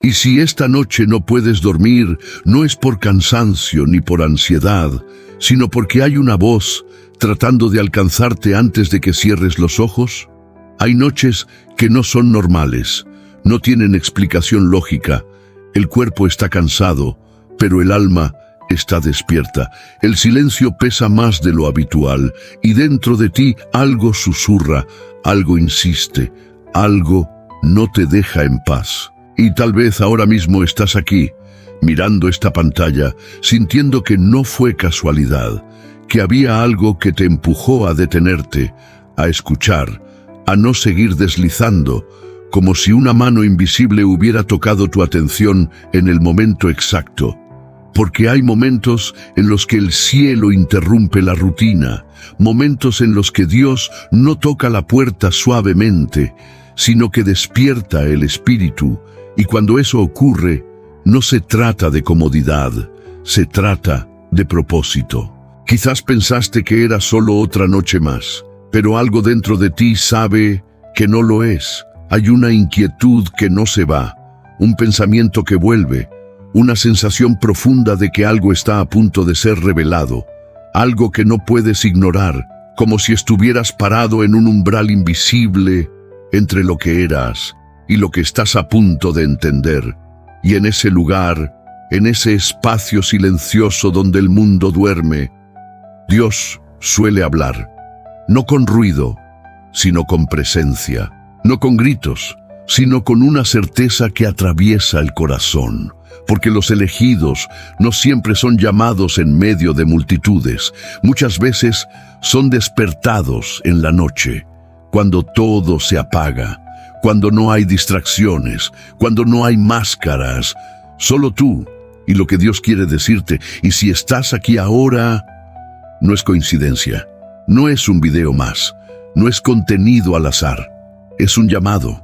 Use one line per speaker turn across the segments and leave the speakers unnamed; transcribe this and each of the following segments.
Y si esta noche no puedes dormir, no es por cansancio ni por ansiedad, sino porque hay una voz tratando de alcanzarte antes de que cierres los ojos. Hay noches que no son normales, no tienen explicación lógica. El cuerpo está cansado, pero el alma está despierta. El silencio pesa más de lo habitual y dentro de ti algo susurra, algo insiste, algo no te deja en paz. Y tal vez ahora mismo estás aquí, mirando esta pantalla, sintiendo que no fue casualidad, que había algo que te empujó a detenerte, a escuchar, a no seguir deslizando, como si una mano invisible hubiera tocado tu atención en el momento exacto. Porque hay momentos en los que el cielo interrumpe la rutina, momentos en los que Dios no toca la puerta suavemente, sino que despierta el espíritu, y cuando eso ocurre, no se trata de comodidad, se trata de propósito. Quizás pensaste que era solo otra noche más, pero algo dentro de ti sabe que no lo es. Hay una inquietud que no se va, un pensamiento que vuelve, una sensación profunda de que algo está a punto de ser revelado, algo que no puedes ignorar, como si estuvieras parado en un umbral invisible entre lo que eras y lo que estás a punto de entender. Y en ese lugar, en ese espacio silencioso donde el mundo duerme, Dios suele hablar, no con ruido, sino con presencia, no con gritos, sino con una certeza que atraviesa el corazón. Porque los elegidos no siempre son llamados en medio de multitudes, muchas veces son despertados en la noche, cuando todo se apaga, cuando no hay distracciones, cuando no hay máscaras, solo tú y lo que Dios quiere decirte. Y si estás aquí ahora, no es coincidencia, no es un video más, no es contenido al azar, es un llamado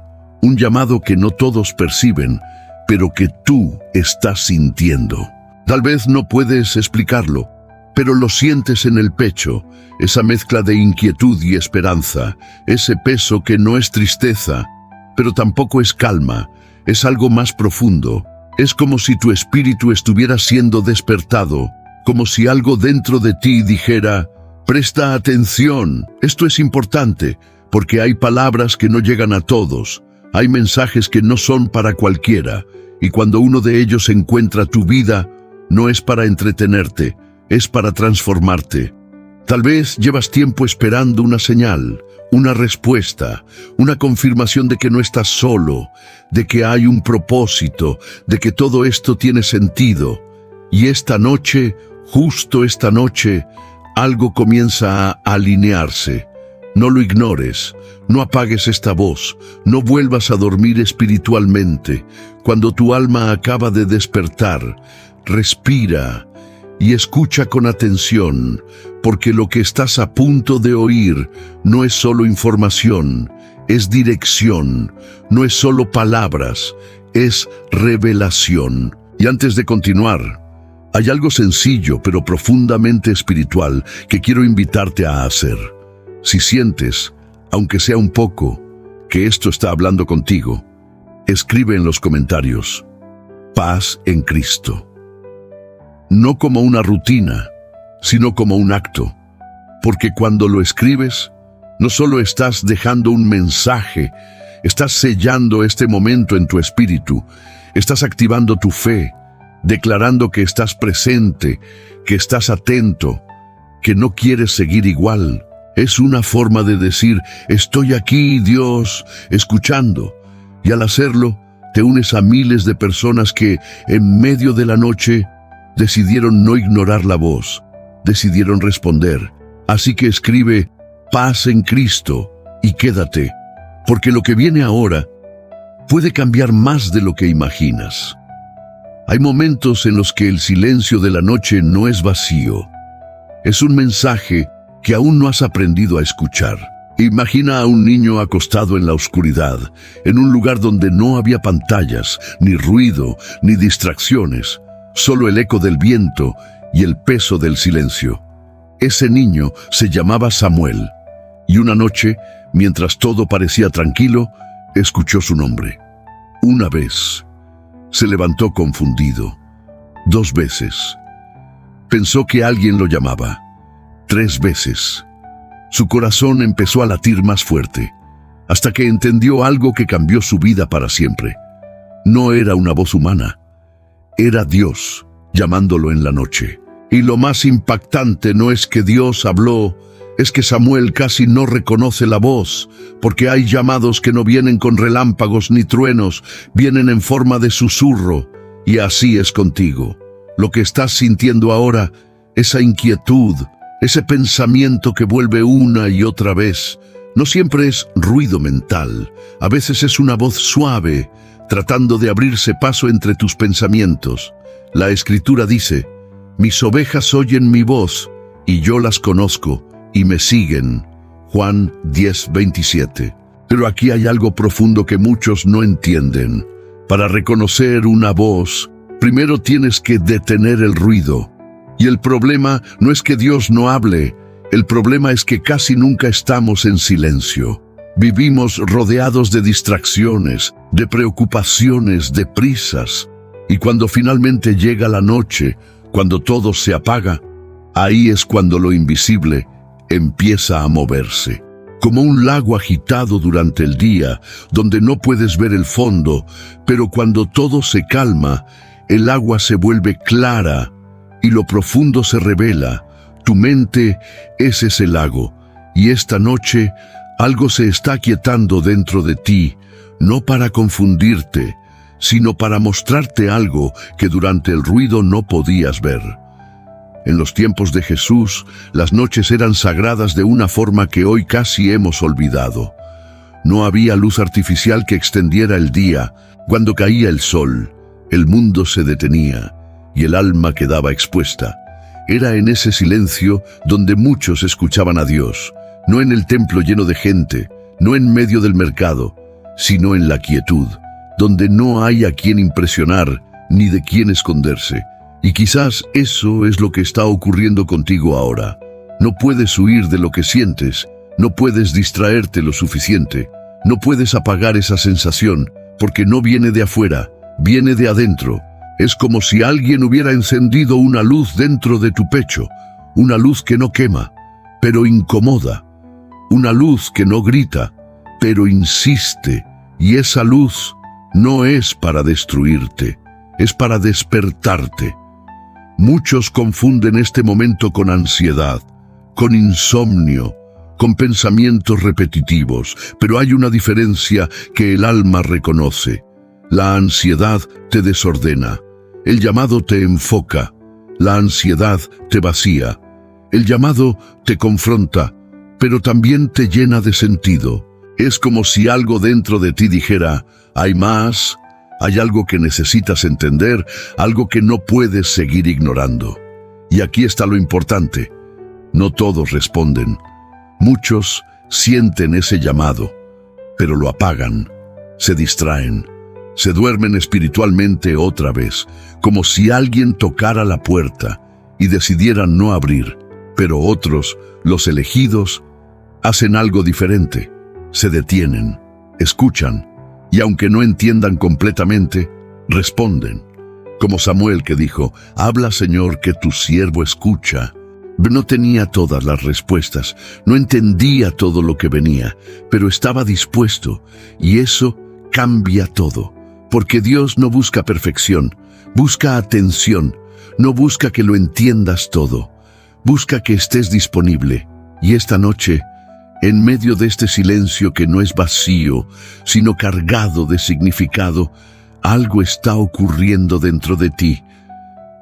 que no todos perciben, pero que tú estás sintiendo. Tal vez no puedes explicarlo, pero lo sientes en el pecho, esa mezcla de inquietud y esperanza, ese peso que no es tristeza, pero tampoco es calma, es algo más profundo. Es como si tu espíritu estuviera siendo despertado, como si algo dentro de ti dijera: presta atención, esto es importante, porque hay palabras que no llegan a todos, hay mensajes que no son para cualquiera, y cuando uno de ellos encuentra tu vida, no es para entretenerte, es para transformarte. Tal vez llevas tiempo esperando una señal, una respuesta, una confirmación de que no estás solo, de que hay un propósito, de que todo esto tiene sentido. Y esta noche, justo esta noche, algo comienza a alinearse. No lo ignores, no apagues esta voz, no vuelvas a dormir espiritualmente. Cuando tu alma acaba de despertar, respira y escucha con atención, porque lo que estás a punto de oír no es solo información, es dirección, no es solo palabras, es revelación. Y antes de continuar, hay algo sencillo pero profundamente espiritual que quiero invitarte a hacer. Si sientes, aunque sea un poco, que esto está hablando contigo, escribe en los comentarios: paz en Cristo. No como una rutina, sino como un acto. Porque cuando lo escribes, no solo estás dejando un mensaje, estás sellando este momento en tu espíritu, estás activando tu fe, declarando que estás presente, que estás atento, que no quieres seguir igual. Es una forma de decir: estoy aquí, Dios, escuchando. Y al hacerlo, te unes a miles de personas que, en medio de la noche, decidieron no ignorar la voz, decidieron responder. Así que escribe: paz en Cristo, y quédate, porque lo que viene ahora puede cambiar más de lo que imaginas. Hay momentos en los que el silencio de la noche no es vacío, es un mensaje que aún no has aprendido a escuchar. Imagina a un niño acostado en la oscuridad, en un lugar donde no había pantallas, ni ruido, ni distracciones, solo el eco del viento y el peso del silencio. Ese niño se llamaba Samuel, y una noche, mientras todo parecía tranquilo, escuchó su nombre. Una vez, Se levantó confundido. 2 veces. Pensó que alguien lo llamaba. 3 veces. Su corazón empezó a latir más fuerte, hasta que entendió algo que cambió su vida para siempre. No era una voz humana. Era Dios llamándolo en la noche. Y lo más impactante no es que Dios habló, es que Samuel casi no reconoce la voz, porque hay llamados que no vienen con relámpagos ni truenos, vienen en forma de susurro, y así es contigo. Lo que estás sintiendo ahora, esa inquietud, ese pensamiento que vuelve una y otra vez, no siempre es ruido mental, a veces es una voz suave, tratando de abrirse paso entre tus pensamientos. La Escritura dice: mis ovejas oyen mi voz, y yo las conozco, y me siguen. Juan 10:27. Pero aquí hay algo profundo que muchos no entienden. Para reconocer una voz, primero tienes que detener el ruido. Y el problema no es que Dios no hable, el problema es que casi nunca estamos en silencio. Vivimos rodeados de distracciones, de preocupaciones, de prisas. Y cuando finalmente llega la noche, cuando todo se apaga, ahí es cuando lo invisible empieza a moverse. Como un lago agitado durante el día, donde no puedes ver el fondo, pero cuando todo se calma, el agua se vuelve clara y lo profundo se revela. Tu mente es ese lago, y esta noche algo se está aquietando dentro de ti, no para confundirte, sino para mostrarte algo que durante el ruido no podías ver. En los tiempos de Jesús, las noches eran sagradas de una forma que hoy casi hemos olvidado. No había luz artificial que extendiera el día. Cuando caía el sol, el mundo se detenía y el alma quedaba expuesta. Era en ese silencio donde muchos escuchaban a Dios, no en el templo lleno de gente, no en medio del mercado, sino en la quietud, donde no hay a quien impresionar ni de quién esconderse. Y quizás eso es lo que está ocurriendo contigo ahora. No puedes huir de lo que sientes, no puedes distraerte lo suficiente, no puedes apagar esa sensación, porque no viene de afuera, viene de adentro. Es como si alguien hubiera encendido una luz dentro de tu pecho, una luz que no quema, pero incomoda, una luz que no grita, pero insiste, y esa luz no es para destruirte, es para despertarte. Muchos confunden este momento con ansiedad, con insomnio, con pensamientos repetitivos, pero hay una diferencia que el alma reconoce. La ansiedad te desordena, el llamado te enfoca, la ansiedad te vacía, el llamado te confronta, pero también te llena de sentido. Es como si algo dentro de ti dijera: hay más, hay algo que necesitas entender, algo que no puedes seguir ignorando. Y aquí está lo importante: no todos responden. Muchos sienten ese llamado, pero lo apagan, se distraen, se duermen espiritualmente otra vez, como si alguien tocara la puerta y decidieran no abrir. Pero otros, los elegidos, hacen algo diferente. Se detienen, escuchan, y aunque no entiendan completamente, responden. Como Samuel, que dijo: habla, Señor, que tu siervo escucha. No tenía todas las respuestas, no entendía todo lo que venía, pero estaba dispuesto, y eso cambia todo. Porque Dios no busca perfección, busca atención, no busca que lo entiendas todo, busca que estés disponible. Y esta noche, en medio de este silencio que no es vacío, sino cargado de significado, algo está ocurriendo dentro de ti.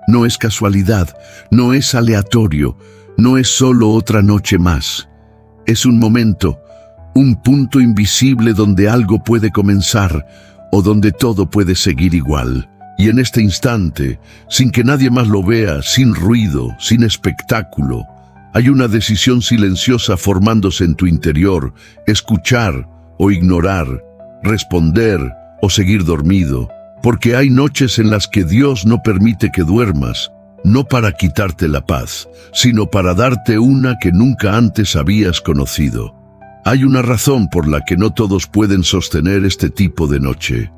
No es casualidad, no es aleatorio, no es solo otra noche más. Es un momento, un punto invisible donde algo puede comenzar o donde todo puede seguir igual. Y en este instante, sin que nadie más lo vea, sin ruido, sin espectáculo, hay una decisión silenciosa formándose en tu interior: escuchar o ignorar, responder o seguir dormido. Porque hay noches en las que Dios no permite que duermas, no para quitarte la paz, sino para darte una que nunca antes habías conocido. Hay una razón por la que no todos pueden sostener este tipo de noche.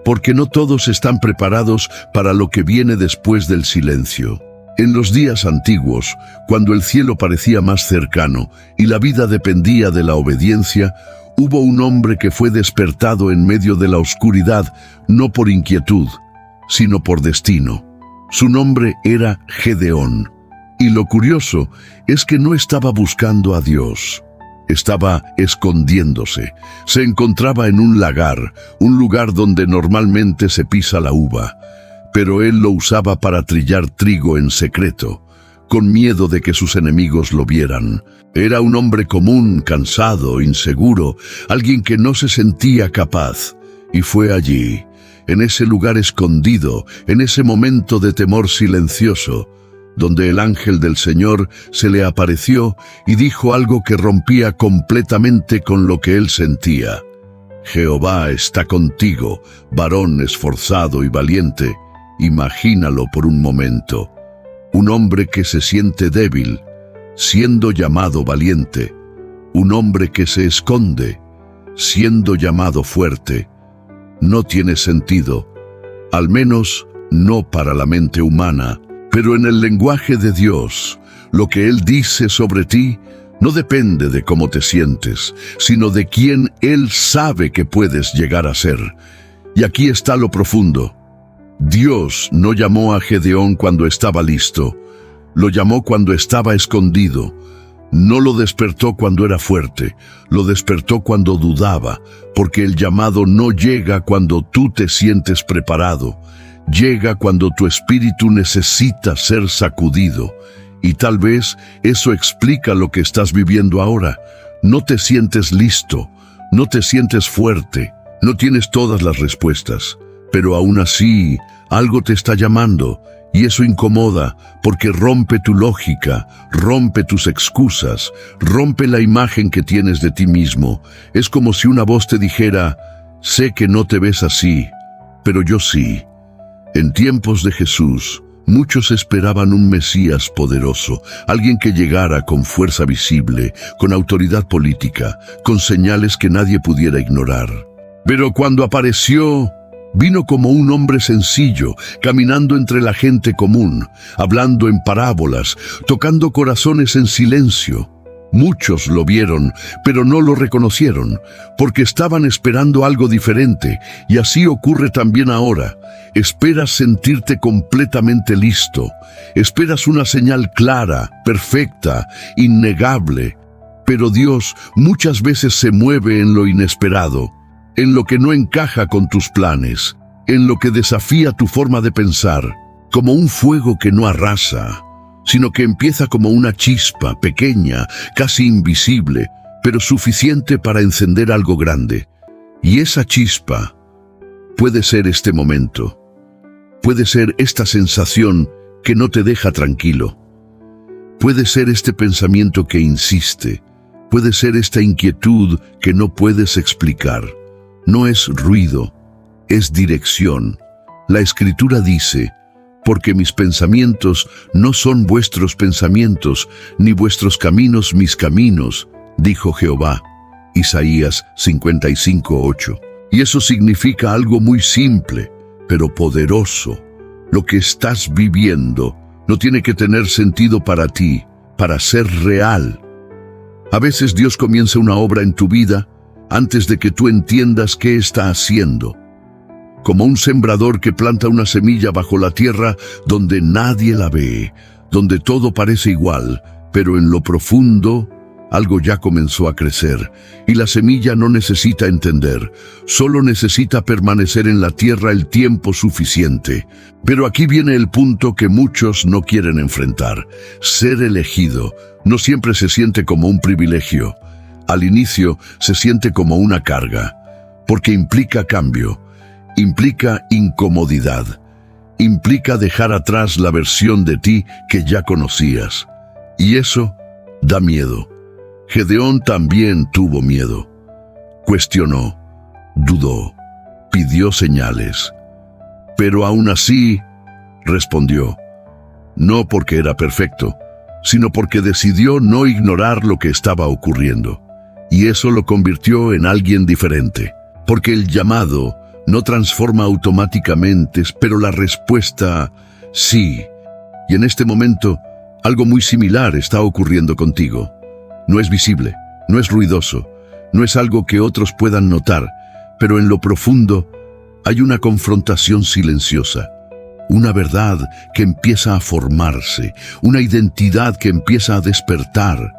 porque no todos están preparados para lo que viene después del silencio. En los días antiguos, cuando el cielo parecía más cercano y la vida dependía de la obediencia, hubo un hombre que fue despertado en medio de la oscuridad, no por inquietud, sino por destino. Su nombre era Gedeón. Y lo curioso es que no estaba buscando a Dios. Estaba escondiéndose. Se encontraba en un lagar, un lugar donde normalmente se pisa la uva. Pero él lo usaba para trillar trigo en secreto, con miedo de que sus enemigos lo vieran. Era un hombre común, cansado, inseguro, alguien que no se sentía capaz. Y fue allí, en ese lugar escondido, en ese momento de temor silencioso, donde el ángel del Señor se le apareció y dijo algo que rompía completamente con lo que él sentía. Jehová está contigo, varón esforzado y valiente. Imagínalo por un momento. Un hombre que se siente débil, siendo llamado valiente. Un hombre que se esconde, siendo llamado fuerte. No tiene sentido, al menos no para la mente humana, pero en el lenguaje de Dios, lo que Él dice sobre ti no depende de cómo te sientes, sino de quién Él sabe que puedes llegar a ser. Y aquí está lo profundo. Dios no llamó a Gedeón cuando estaba listo, lo llamó cuando estaba escondido. No lo despertó cuando era fuerte, lo despertó cuando dudaba, porque el llamado no llega cuando tú te sientes preparado, llega cuando tu espíritu necesita ser sacudido. Y tal vez eso explica lo que estás viviendo ahora. No te sientes listo, no te sientes fuerte, no tienes todas las respuestas. Pero aún así, algo te está llamando, y eso incomoda, porque rompe tu lógica, rompe tus excusas, rompe la imagen que tienes de ti mismo. Es como si una voz te dijera, sé que no te ves así, pero yo sí. En tiempos de Jesús, muchos esperaban un Mesías poderoso, alguien que llegara con fuerza visible, con autoridad política, con señales que nadie pudiera ignorar. Pero cuando apareció, vino como un hombre sencillo, caminando entre la gente común, hablando en parábolas, tocando corazones en silencio. Muchos lo vieron, pero no lo reconocieron, porque estaban esperando algo diferente, y así ocurre también ahora. Esperas sentirte completamente listo, esperas una señal clara, perfecta, innegable, pero Dios muchas veces se mueve en lo inesperado, en lo que no encaja con tus planes, en lo que desafía tu forma de pensar, como un fuego que no arrasa, sino que empieza como una chispa pequeña, casi invisible, pero suficiente para encender algo grande. Y esa chispa puede ser este momento, puede ser esta sensación que no te deja tranquilo, puede ser este pensamiento que insiste, puede ser esta inquietud que no puedes explicar. No es ruido, es dirección. La Escritura dice, porque mis pensamientos no son vuestros pensamientos, ni vuestros caminos mis caminos, dijo Jehová. Isaías 55:8. Y eso significa algo muy simple, pero poderoso. Lo que estás viviendo no tiene que tener sentido para ti, para ser real. A veces Dios comienza una obra en tu vida antes de que tú entiendas qué está haciendo. Como un sembrador que planta una semilla bajo la tierra donde nadie la ve, donde todo parece igual, pero en lo profundo algo ya comenzó a crecer, y la semilla no necesita entender, solo necesita permanecer en la tierra el tiempo suficiente. Pero aquí viene el punto que muchos no quieren enfrentar. Ser elegido no siempre se siente como un privilegio. Al inicio se siente como una carga, porque implica cambio, implica incomodidad, implica dejar atrás la versión de ti que ya conocías. Y eso da miedo. Gedeón también tuvo miedo. Cuestionó, dudó, pidió señales. Pero aún así, respondió, no porque era perfecto, sino porque decidió no ignorar lo que estaba ocurriendo. Y eso lo convirtió en alguien diferente, porque el llamado no transforma automáticamente, pero la respuesta sí. Y en este momento, algo muy similar está ocurriendo contigo. No es visible, no es ruidoso, no es algo que otros puedan notar, pero en lo profundo hay una confrontación silenciosa, una verdad que empieza a formarse, una identidad que empieza a despertar,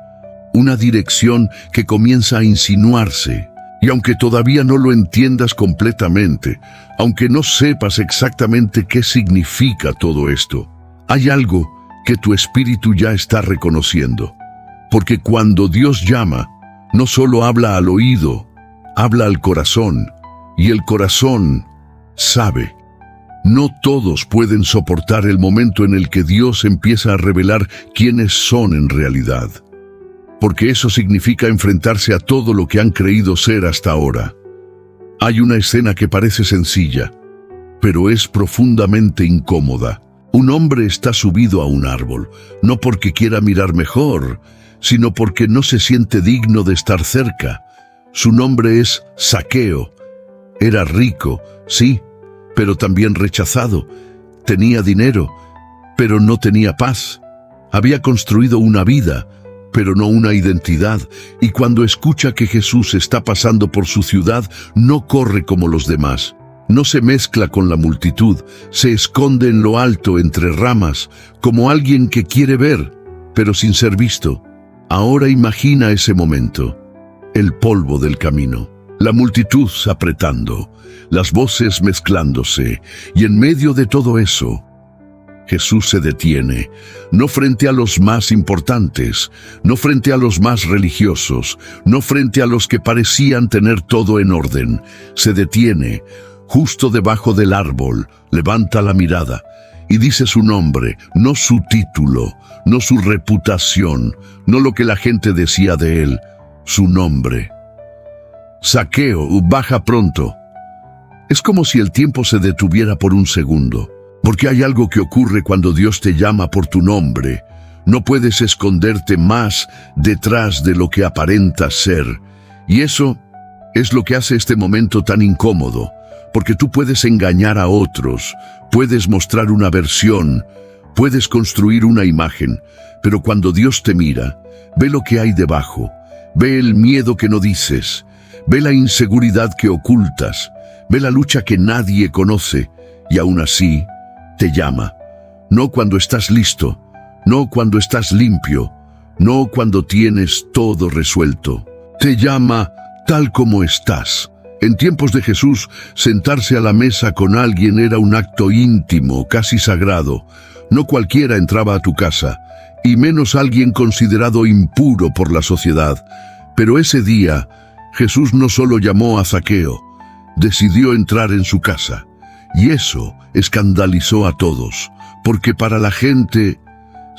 una dirección que comienza a insinuarse. Y aunque todavía no lo entiendas completamente, aunque no sepas exactamente qué significa todo esto, hay algo que tu espíritu ya está reconociendo. Porque cuando Dios llama, no solo habla al oído, habla al corazón, y el corazón sabe. No todos pueden soportar el momento en el que Dios empieza a revelar quiénes son en realidad, porque eso significa enfrentarse a todo lo que han creído ser hasta ahora. Hay una escena que parece sencilla, pero es profundamente incómoda. Un hombre está subido a un árbol, no porque quiera mirar mejor, sino porque no se siente digno de estar cerca. Su nombre es Zaqueo. Era rico, sí, pero también rechazado. Tenía dinero, pero no tenía paz. Había construido una vida, pero no una identidad, y cuando escucha que Jesús está pasando por su ciudad, no corre como los demás. No se mezcla con la multitud, se esconde en lo alto entre ramas, como alguien que quiere ver, pero sin ser visto. Ahora imagina ese momento, el polvo del camino, la multitud apretando, las voces mezclándose, y en medio de todo eso, Jesús se detiene, no frente a los más importantes, no frente a los más religiosos, no frente a los que parecían tener todo en orden. Se detiene, justo debajo del árbol, levanta la mirada y dice su nombre, no su título, no su reputación, no lo que la gente decía de él, su nombre. Zaqueo, baja pronto. Es como si el tiempo se detuviera por un segundo. Porque hay algo que ocurre cuando Dios te llama por tu nombre. No puedes esconderte más detrás de lo que aparentas ser. Y eso es lo que hace este momento tan incómodo. Porque tú puedes engañar a otros, puedes mostrar una versión, puedes construir una imagen. Pero cuando Dios te mira, ve lo que hay debajo. Ve el miedo que no dices. Ve la inseguridad que ocultas. Ve la lucha que nadie conoce. Y aún así, te llama, no cuando estás listo, no cuando estás limpio, no cuando tienes todo resuelto. Te llama tal como estás. En tiempos de Jesús, sentarse a la mesa con alguien era un acto íntimo, casi sagrado. No cualquiera entraba a tu casa, y menos alguien considerado impuro por la sociedad. Pero ese día, Jesús no solo llamó a Zaqueo, decidió entrar en su casa. Y eso escandalizó a todos, porque para la gente,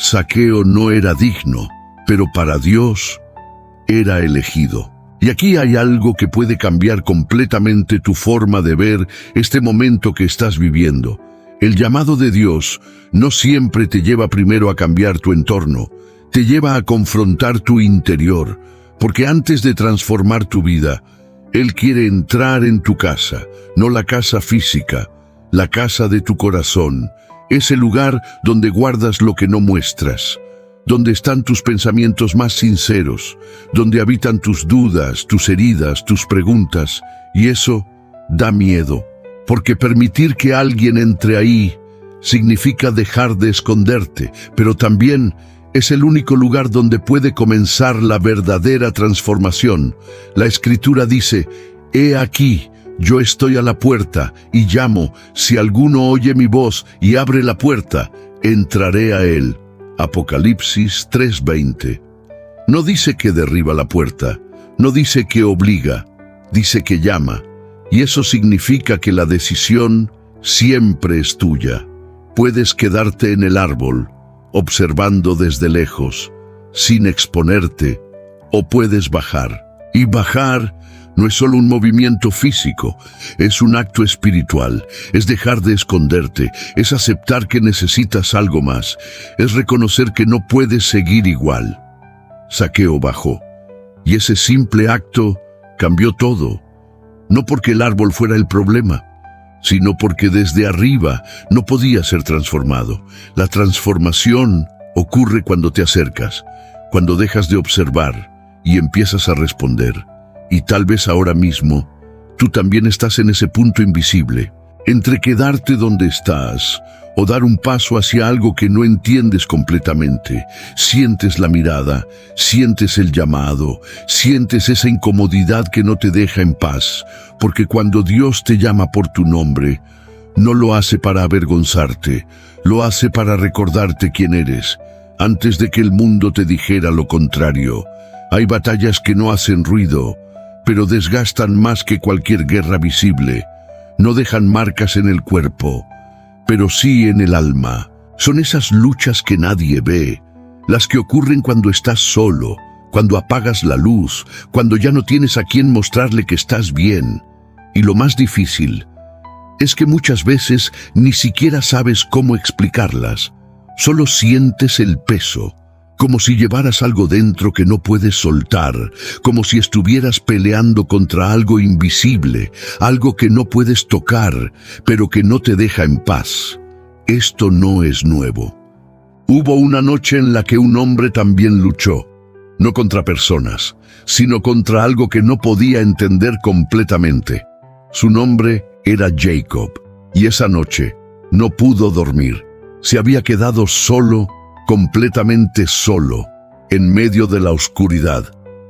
Zaqueo no era digno, pero para Dios era elegido. Y aquí hay algo que puede cambiar completamente tu forma de ver este momento que estás viviendo. El llamado de Dios no siempre te lleva primero a cambiar tu entorno, te lleva a confrontar tu interior, porque antes de transformar tu vida, Él quiere entrar en tu casa, no la casa física, la casa de tu corazón, ese lugar donde guardas lo que no muestras, donde están tus pensamientos más sinceros, donde habitan tus dudas, tus heridas, tus preguntas, y eso da miedo, porque permitir que alguien entre ahí significa dejar de esconderte, pero también es el único lugar donde puede comenzar la verdadera transformación. La Escritura dice, «He aquí, yo estoy a la puerta y llamo, si alguno oye mi voz y abre la puerta, entraré a él». Apocalipsis 3:20. No dice que derriba la puerta, no dice que obliga, dice que llama. Y eso significa que la decisión siempre es tuya. Puedes quedarte en el árbol, observando desde lejos, sin exponerte, o puedes bajar. Y bajar no es solo un movimiento físico, es un acto espiritual, es dejar de esconderte, es aceptar que necesitas algo más, es reconocer que no puedes seguir igual. Zaqueo bajó, y ese simple acto cambió todo. No porque el árbol fuera el problema, sino porque desde arriba no podía ser transformado. La transformación ocurre cuando te acercas, cuando dejas de observar y empiezas a responder. Y tal vez ahora mismo, tú también estás en ese punto invisible, entre quedarte donde estás o dar un paso hacia algo que no entiendes completamente. Sientes la mirada, sientes el llamado, sientes esa incomodidad que no te deja en paz, porque cuando Dios te llama por tu nombre, no lo hace para avergonzarte, lo hace para recordarte quién eres, antes de que el mundo te dijera lo contrario. Hay batallas que no hacen ruido, pero desgastan más que cualquier guerra visible. No dejan marcas en el cuerpo, pero sí en el alma. Son esas luchas que nadie ve, las que ocurren cuando estás solo, cuando apagas la luz, cuando ya no tienes a quien mostrarle que estás bien. Y lo más difícil es que muchas veces ni siquiera sabes cómo explicarlas. Solo sientes el peso, como si llevaras algo dentro que no puedes soltar, como si estuvieras peleando contra algo invisible, algo que no puedes tocar, pero que no te deja en paz. Esto no es nuevo. Hubo una noche en la que un hombre también luchó, no contra personas, sino contra algo que no podía entender completamente. Su nombre era Jacob, y esa noche no pudo dormir. Se había quedado solo, completamente solo, en medio de la oscuridad,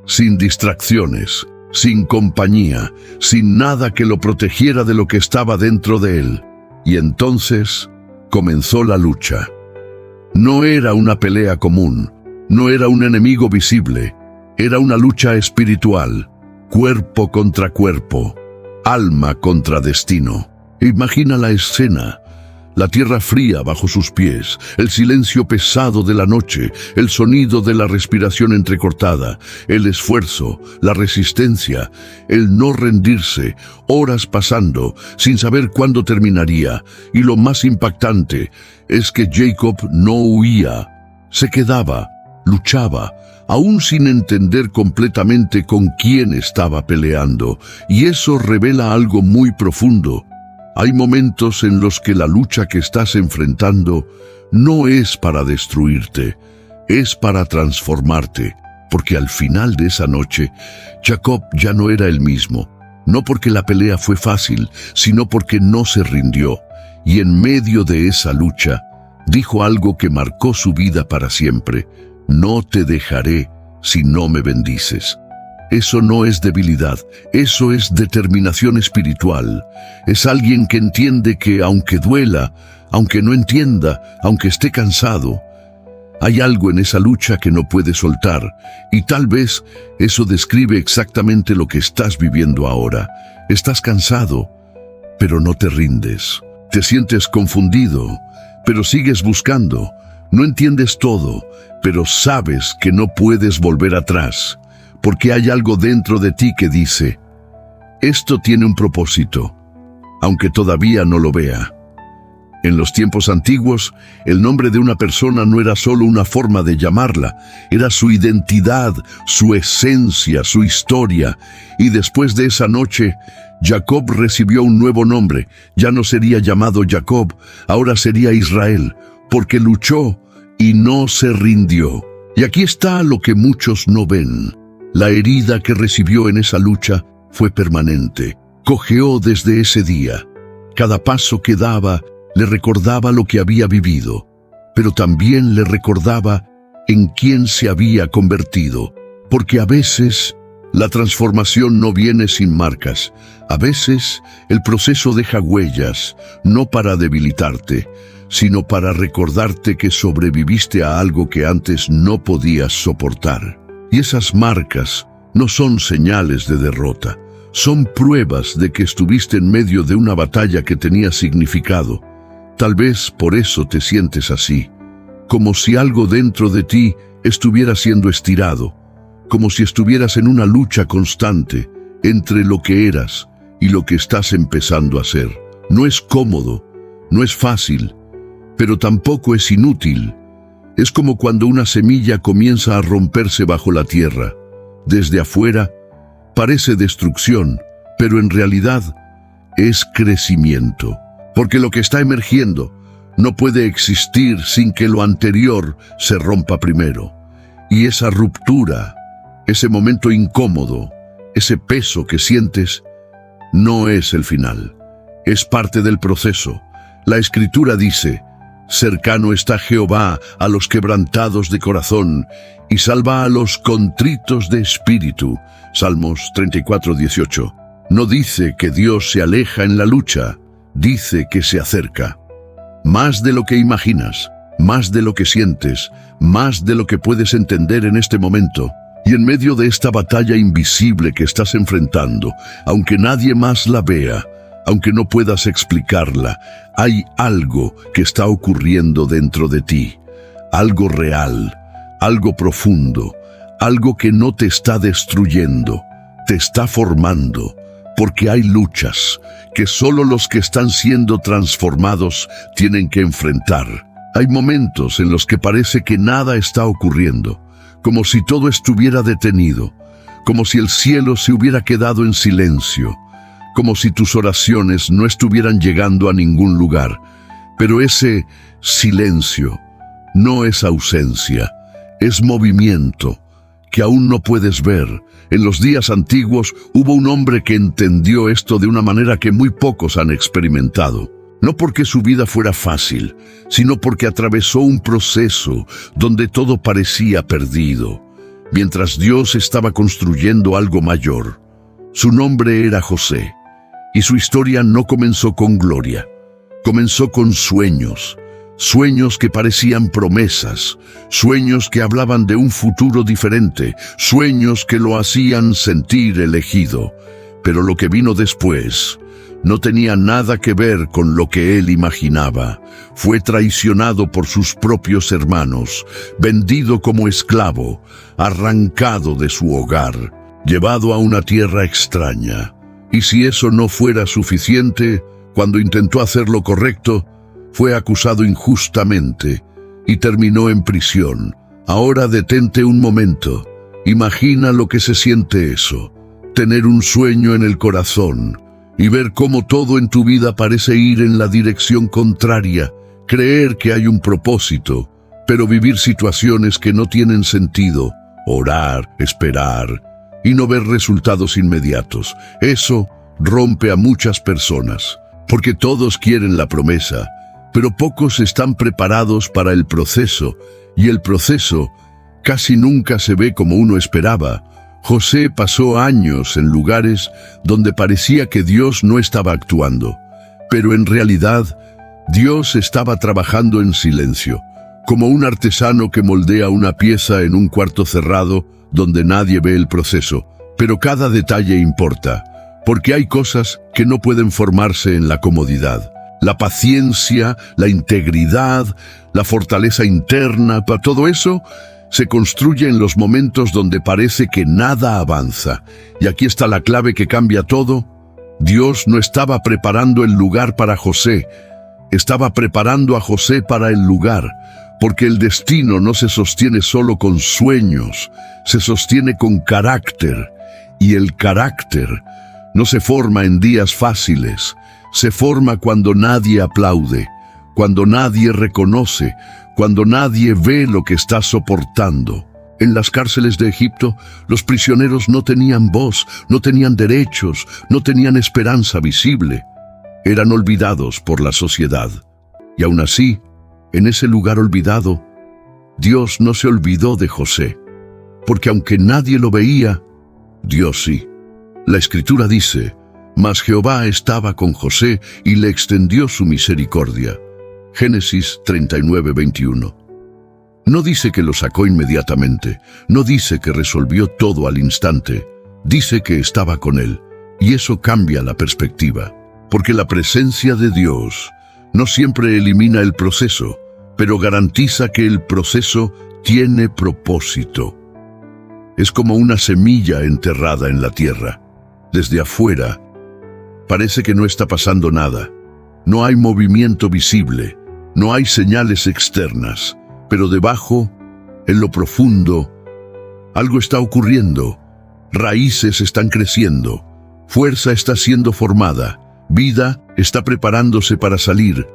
sin distracciones, sin compañía, sin nada que lo protegiera de lo que estaba dentro de él. Y entonces comenzó la lucha. No era una pelea común, no era un enemigo visible, era una lucha espiritual, cuerpo contra cuerpo, alma contra destino. Imagina la escena. La tierra fría bajo sus pies, el silencio pesado de la noche, el sonido de la respiración entrecortada, el esfuerzo, la resistencia, el no rendirse, horas pasando sin saber cuándo terminaría. Y lo más impactante es que Jacob no huía, se quedaba, luchaba, aún sin entender completamente con quién estaba peleando. Y eso revela algo muy profundo. Hay momentos en los que la lucha que estás enfrentando no es para destruirte, es para transformarte, porque al final de esa noche, Jacob ya no era el mismo, no porque la pelea fue fácil, sino porque no se rindió, y en medio de esa lucha, dijo algo que marcó su vida para siempre: no te dejaré si no me bendices. Eso no es debilidad, eso es determinación espiritual. Es alguien que entiende que aunque duela, aunque no entienda, aunque esté cansado, hay algo en esa lucha que no puede soltar, y tal vez eso describe exactamente lo que estás viviendo ahora. Estás cansado, pero no te rindes. Te sientes confundido, pero sigues buscando. No entiendes todo, pero sabes que no puedes volver atrás. Porque hay algo dentro de ti que dice: esto tiene un propósito, aunque todavía no lo vea. En los tiempos antiguos, el nombre de una persona no era solo una forma de llamarla, era su identidad, su esencia, su historia. Y después de esa noche, Jacob recibió un nuevo nombre. Ya no sería llamado Jacob, ahora sería Israel, porque luchó y no se rindió. Y aquí está lo que muchos no ven. La herida que recibió en esa lucha fue permanente. Cojeó desde ese día. Cada paso que daba le recordaba lo que había vivido, pero también le recordaba en quién se había convertido. Porque a veces la transformación no viene sin marcas. A veces el proceso deja huellas, no para debilitarte, sino para recordarte que sobreviviste a algo que antes no podías soportar. Y esas marcas no son señales de derrota, son pruebas de que estuviste en medio de una batalla que tenía significado. Tal vez por eso te sientes así, como si algo dentro de ti estuviera siendo estirado, como si estuvieras en una lucha constante entre lo que eras y lo que estás empezando a ser. No es cómodo, no es fácil, pero tampoco es inútil. Es como cuando una semilla comienza a romperse bajo la tierra. Desde afuera parece destrucción, pero en realidad es crecimiento, porque lo que está emergiendo no puede existir sin que lo anterior se rompa primero. Y esa ruptura, ese momento incómodo, ese peso que sientes, no es el final, es parte del proceso. La Escritura dice: cercano está Jehová a los quebrantados de corazón y salva a los contritos de espíritu. Salmos 34:18. No dice que Dios se aleja en la lucha, dice que se acerca. Más de lo que imaginas, más de lo que sientes, más de lo que puedes entender en este momento. Y en medio de esta batalla invisible que estás enfrentando, aunque nadie más la vea, aunque no puedas explicarla, hay algo que está ocurriendo dentro de ti. Algo real, algo profundo, algo que no te está destruyendo, te está formando, porque hay luchas que solo los que están siendo transformados tienen que enfrentar. Hay momentos en los que parece que nada está ocurriendo, como si todo estuviera detenido, como si el cielo se hubiera quedado en silencio, como si tus oraciones no estuvieran llegando a ningún lugar. Pero ese silencio no es ausencia, es movimiento que aún no puedes ver. En los días antiguos hubo un hombre que entendió esto de una manera que muy pocos han experimentado. No porque su vida fuera fácil, sino porque atravesó un proceso donde todo parecía perdido, mientras Dios estaba construyendo algo mayor. Su nombre era José, y su historia no comenzó con gloria. Comenzó con sueños, sueños que parecían promesas, sueños que hablaban de un futuro diferente, sueños que lo hacían sentir elegido. Pero lo que vino después no tenía nada que ver con lo que él imaginaba. Fue traicionado por sus propios hermanos, vendido como esclavo, arrancado de su hogar, llevado a una tierra extraña. Y si eso no fuera suficiente, cuando intentó hacer lo correcto, fue acusado injustamente y terminó en prisión. Ahora detente un momento. Imagina lo que se siente eso, tener un sueño en el corazón y ver cómo todo en tu vida parece ir en la dirección contraria, creer que hay un propósito, pero vivir situaciones que no tienen sentido, orar, esperar y no ver resultados inmediatos. Eso rompe a muchas personas, porque todos quieren la promesa, pero pocos están preparados para el proceso, y el proceso casi nunca se ve como uno esperaba. José pasó años en lugares donde parecía que Dios no estaba actuando, pero en realidad Dios estaba trabajando en silencio, como un artesano que moldea una pieza en un cuarto cerrado donde nadie ve el proceso. Pero cada detalle importa, porque hay cosas que no pueden formarse en la comodidad. La paciencia, la integridad, la fortaleza interna, todo eso se construye en los momentos donde parece que nada avanza. Y aquí está la clave que cambia todo. Dios no estaba preparando el lugar para José, estaba preparando a José para el lugar, porque el destino no se sostiene solo con sueños, se sostiene con carácter, y el carácter no se forma en días fáciles, se forma cuando nadie aplaude, cuando nadie reconoce, cuando nadie ve lo que está soportando. En las cárceles de Egipto, los prisioneros no tenían voz, no tenían derechos, no tenían esperanza visible. Eran olvidados por la sociedad. Y aún así, en ese lugar olvidado, Dios no se olvidó de José, porque aunque nadie lo veía, Dios sí. La Escritura dice: mas Jehová estaba con José y le extendió su misericordia. Génesis 39:21. No dice que lo sacó inmediatamente, no dice que resolvió todo al instante, dice que estaba con él, y eso cambia la perspectiva, porque la presencia de Dios no siempre elimina el proceso, pero garantiza que el proceso tiene propósito. Es como una semilla enterrada en la tierra. Desde afuera, parece que no está pasando nada. No hay movimiento visible, no hay señales externas, pero debajo, en lo profundo, algo está ocurriendo. Raíces están creciendo, fuerza está siendo formada, Vida está preparándose para salir,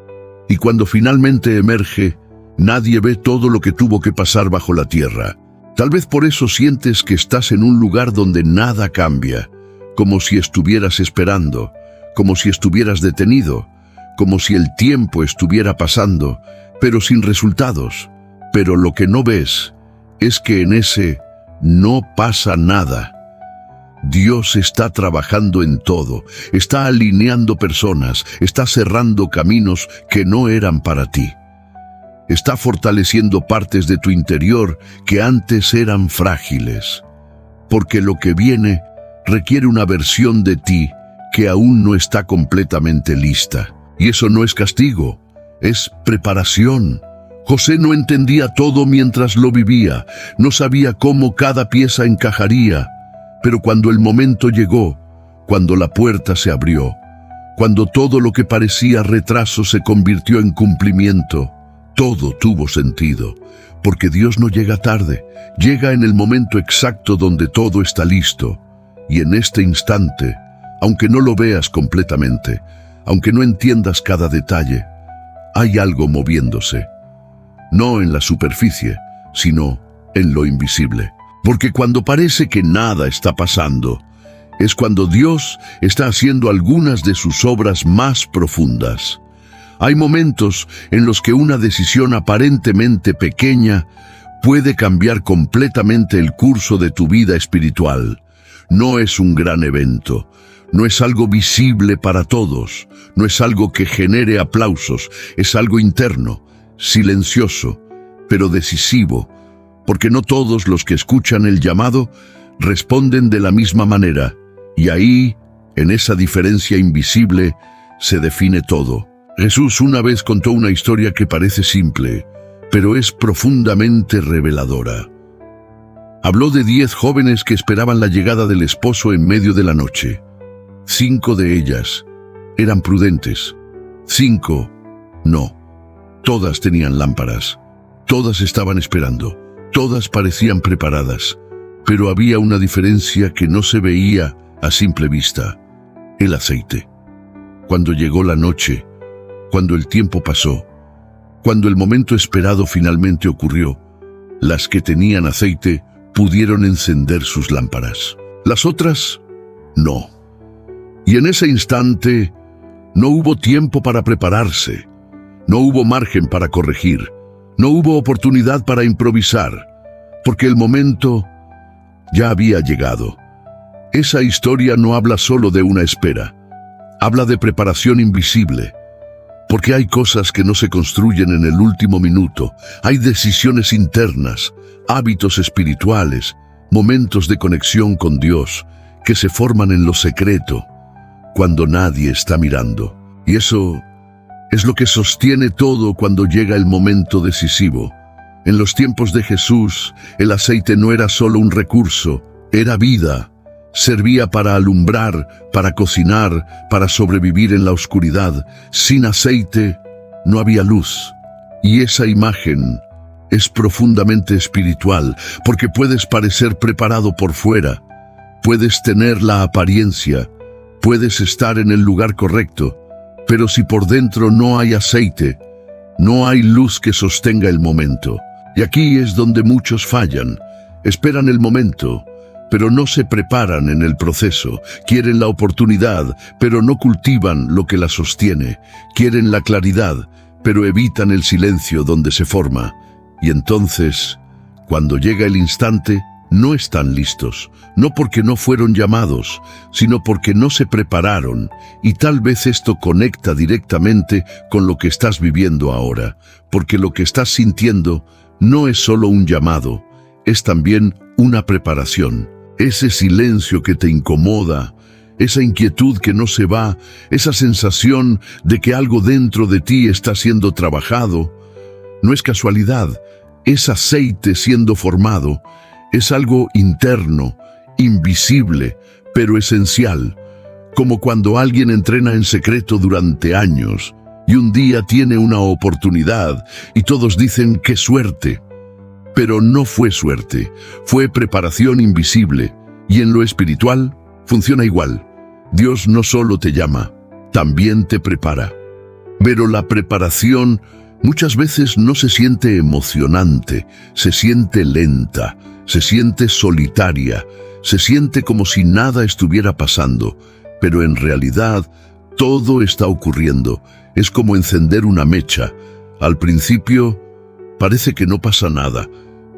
y cuando finalmente emerge, nadie ve todo lo que tuvo que pasar bajo la tierra. Tal vez por eso sientes que estás en un lugar donde nada cambia, como si estuvieras esperando, como si estuvieras detenido, como si el tiempo estuviera pasando, pero sin resultados. Pero lo que no ves es que en ese no pasa nada. Dios está trabajando en todo, está alineando personas, está cerrando caminos que no eran para ti. Está fortaleciendo partes de tu interior que antes eran frágiles, porque lo que viene requiere una versión de ti que aún no está completamente lista. Y eso no es castigo, es preparación. José no entendía todo mientras lo vivía, no sabía cómo cada pieza encajaría, pero cuando el momento llegó, cuando la puerta se abrió, cuando todo lo que parecía retraso se convirtió en cumplimiento, todo tuvo sentido, porque Dios no llega tarde, llega en el momento exacto donde todo está listo. Y en este instante, aunque no lo veas completamente, aunque no entiendas cada detalle, hay algo moviéndose. No en la superficie, sino en lo invisible. Porque cuando parece que nada está pasando, es cuando Dios está haciendo algunas de sus obras más profundas. Hay momentos en los que una decisión aparentemente pequeña puede cambiar completamente el curso de tu vida espiritual. No es un gran evento, no es algo visible para todos, no es algo que genere aplausos, es algo interno, silencioso, pero decisivo, porque no todos los que escuchan el llamado responden de la misma manera, y ahí, en esa diferencia invisible, se define todo. Jesús una vez contó una historia que parece simple, pero es profundamente reveladora. Habló de 10 jóvenes que esperaban la llegada del esposo en medio de la noche. 5 de ellas eran prudentes, 5 no. Todas tenían lámparas, todas estaban esperando, todas parecían preparadas, pero había una diferencia que no se veía a simple vista: el aceite. Cuando llegó la noche, cuando el tiempo pasó, cuando el momento esperado finalmente ocurrió, las que tenían aceite pudieron encender sus lámparas. Las otras, no. Y en ese instante, no hubo tiempo para prepararse, no hubo margen para corregir, no hubo oportunidad para improvisar, porque el momento ya había llegado. Esa historia no habla solo de una espera, habla de preparación invisible, porque hay cosas que no se construyen en el último minuto, hay decisiones internas, hábitos espirituales, momentos de conexión con Dios, que se forman en lo secreto, cuando nadie está mirando. Y eso es lo que sostiene todo cuando llega el momento decisivo. En los tiempos de Jesús, el aceite no era solo un recurso, era vida. Servía para alumbrar, para cocinar, para sobrevivir en la oscuridad. Sin aceite no había luz. Y esa imagen es profundamente espiritual, porque puedes parecer preparado por fuera, puedes tener la apariencia, puedes estar en el lugar correcto, pero si por dentro no hay aceite, no hay luz que sostenga el momento. Y aquí es donde muchos fallan. Esperan el momento, pero no se preparan en el proceso. Quieren la oportunidad, pero no cultivan lo que la sostiene. Quieren la claridad, pero evitan el silencio donde se forma. Y entonces, cuando llega el instante, no están listos. No porque no fueron llamados, sino porque no se prepararon. Y tal vez esto conecta directamente con lo que estás viviendo ahora, porque lo que estás sintiendo no es solo un llamado, es también una preparación. Ese silencio que te incomoda, esa inquietud que no se va, esa sensación de que algo dentro de ti está siendo trabajado, no es casualidad, es aceite siendo formado, es algo interno, invisible, pero esencial, como cuando alguien entrena en secreto durante años y un día tiene una oportunidad y todos dicen ¡qué suerte! Pero no fue suerte, fue preparación invisible. Y en lo espiritual funciona igual. Dios no solo te llama, también te prepara. Pero la preparación muchas veces no se siente emocionante, se siente lenta, se siente solitaria, se siente como si nada estuviera pasando, pero en realidad todo está ocurriendo. Es como encender una mecha. Al principio parece que no pasa nada,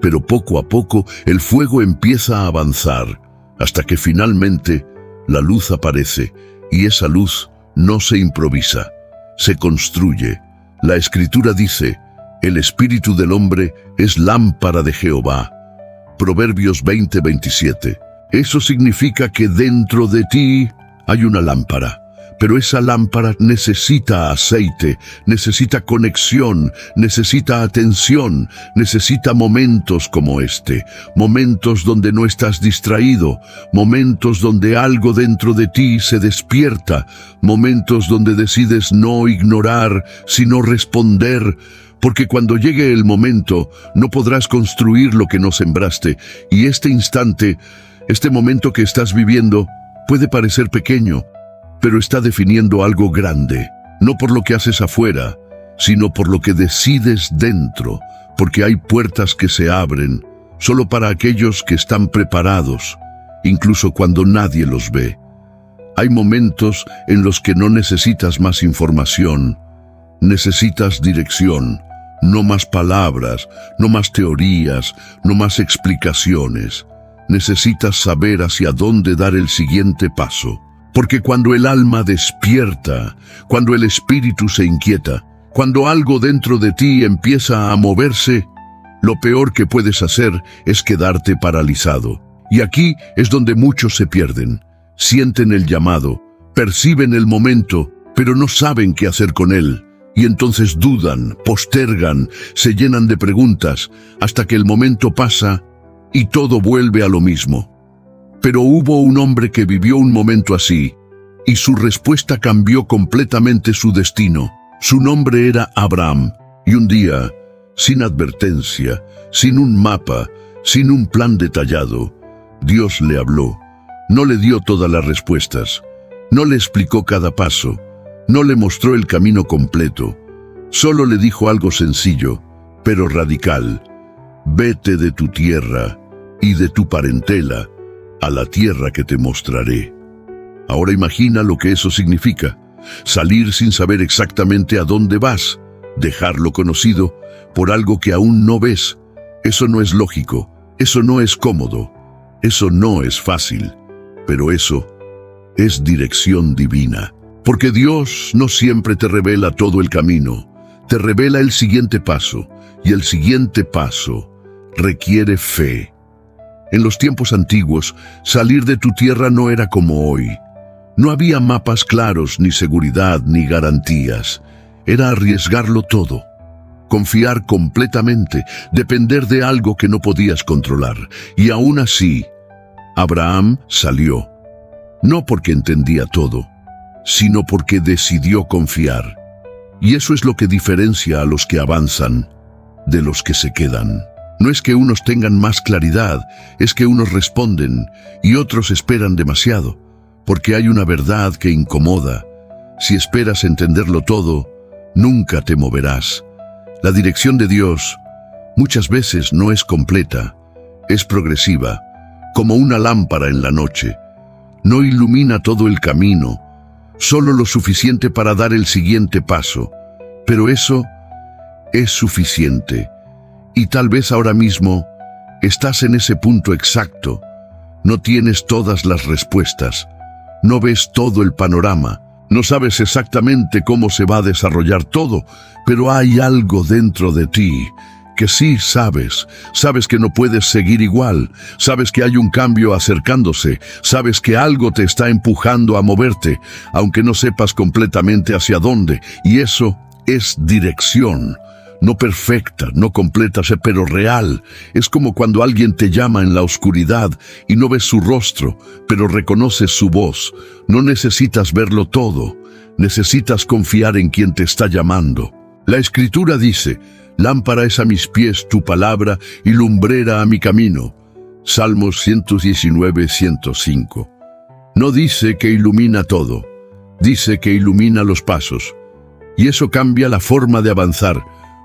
pero poco a poco el fuego empieza a avanzar, hasta que finalmente la luz aparece, y esa luz no se improvisa, se construye. La Escritura dice, el espíritu del hombre es lámpara de Jehová. Proverbios 20:27. Eso significa que dentro de ti hay una lámpara. Pero esa lámpara necesita aceite, necesita conexión, necesita atención, necesita momentos como este, momentos donde no estás distraído, momentos donde algo dentro de ti se despierta, momentos donde decides no ignorar, sino responder, porque cuando llegue el momento no podrás construir lo que no sembraste, y este instante, este momento que estás viviendo, puede parecer pequeño, pero está definiendo algo grande, no por lo que haces afuera, sino por lo que decides dentro, porque hay puertas que se abren solo para aquellos que están preparados, incluso cuando nadie los ve. Hay momentos en los que no necesitas más información, necesitas dirección, no más palabras, no más teorías, no más explicaciones. Necesitas saber hacia dónde dar el siguiente paso. Porque cuando el alma despierta, cuando el espíritu se inquieta, cuando algo dentro de ti empieza a moverse, lo peor que puedes hacer es quedarte paralizado. Y aquí es donde muchos se pierden. Sienten el llamado, perciben el momento, pero no saben qué hacer con él. Y entonces dudan, postergan, se llenan de preguntas, hasta que el momento pasa y todo vuelve a lo mismo. Pero hubo un hombre que vivió un momento así, y su respuesta cambió completamente su destino. Su nombre era Abraham, y un día, sin advertencia, sin un mapa, sin un plan detallado, Dios le habló. No le dio todas las respuestas, no le explicó cada paso, no le mostró el camino completo, solo le dijo algo sencillo, pero radical. Vete de tu tierra y de tu parentela, a la tierra que te mostraré. Ahora imagina lo que eso significa. Salir sin saber exactamente a dónde vas, dejar lo conocido por algo que aún no ves. Eso no es lógico, eso no es cómodo, eso no es fácil, pero eso es dirección divina. Porque Dios no siempre te revela todo el camino, te revela el siguiente paso, y el siguiente paso requiere fe. En los tiempos antiguos, salir de tu tierra no era como hoy. No había mapas claros, ni seguridad, ni garantías. Era arriesgarlo todo. Confiar completamente, depender de algo que no podías controlar. Y aún así, Abraham salió. No porque entendía todo, sino porque decidió confiar. Y eso es lo que diferencia a los que avanzan de los que se quedan. No es que unos tengan más claridad, es que unos responden y otros esperan demasiado, porque hay una verdad que incomoda. Si esperas entenderlo todo, nunca te moverás. La dirección de Dios muchas veces no es completa, es progresiva, como una lámpara en la noche. No ilumina todo el camino, solo lo suficiente para dar el siguiente paso, pero eso es suficiente. Y tal vez ahora mismo estás en ese punto exacto. No tienes todas las respuestas, no ves todo el panorama, no sabes exactamente cómo se va a desarrollar todo, pero hay algo dentro de ti que sí sabes. Sabes que no puedes seguir igual, sabes que hay un cambio acercándose, sabes que algo te está empujando a moverte, aunque no sepas completamente hacia dónde, y eso es dirección. No perfecta, no completa, pero real. Es como cuando alguien te llama en la oscuridad y no ves su rostro, pero reconoces su voz. No necesitas verlo todo, necesitas confiar en quien te está llamando. La Escritura dice, lámpara es a mis pies tu palabra y lumbrera a mi camino. Salmos 119, 105. No dice que ilumina todo, Dice que ilumina los pasos. Y eso cambia la forma de avanzar,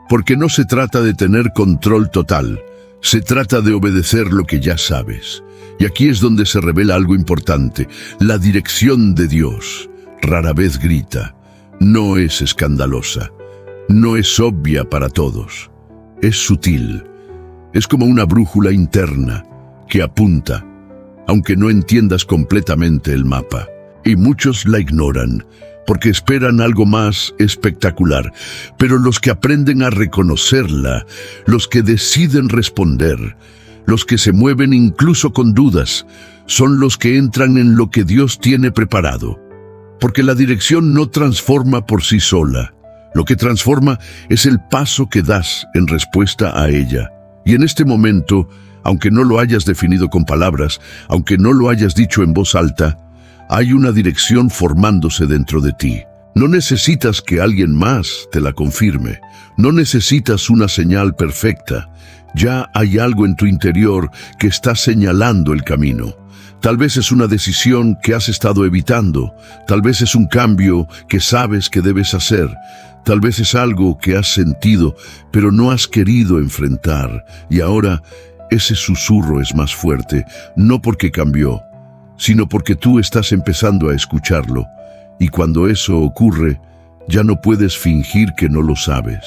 porque no se trata de tener control total, se trata de obedecer lo que ya sabes. Y aquí es donde se revela algo importante. La dirección de Dios rara vez grita, no es escandalosa, no es obvia para todos, es sutil. Es como una brújula interna que apunta, aunque no entiendas completamente el mapa. Y muchos la ignoran, porque esperan algo más espectacular. Pero los que aprenden a reconocerla, los que deciden responder, los que se mueven incluso con dudas, son los que entran en lo que Dios tiene preparado. Porque la dirección no transforma por sí sola. Lo que transforma es el paso que das en respuesta a ella. Y en este momento, aunque no lo hayas definido con palabras, aunque no lo hayas dicho en voz alta, hay una dirección formándose dentro de ti. No necesitas que alguien más te la confirme. No necesitas una señal perfecta. Ya hay algo en tu interior que está señalando el camino. Tal vez es una decisión que has estado evitando. Tal vez es un cambio que sabes que debes hacer. Tal vez es algo que has sentido, pero no has querido enfrentar. Y ahora ese susurro es más fuerte, no porque cambió, sino porque tú estás empezando a escucharlo. Y cuando eso ocurre, ya no puedes fingir que no lo sabes.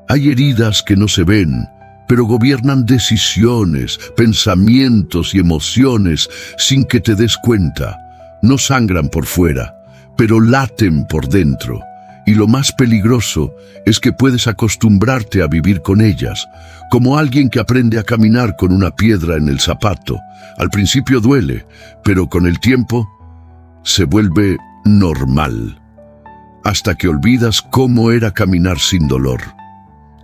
Hay heridas que no se ven, pero gobiernan decisiones, pensamientos y emociones sin que te des cuenta. No sangran por fuera, pero laten por dentro. Y lo más peligroso es que puedes acostumbrarte a vivir con ellas, como alguien que aprende a caminar con una piedra en el zapato. Al principio duele, pero con el tiempo se vuelve normal, hasta que olvidas cómo era caminar sin dolor.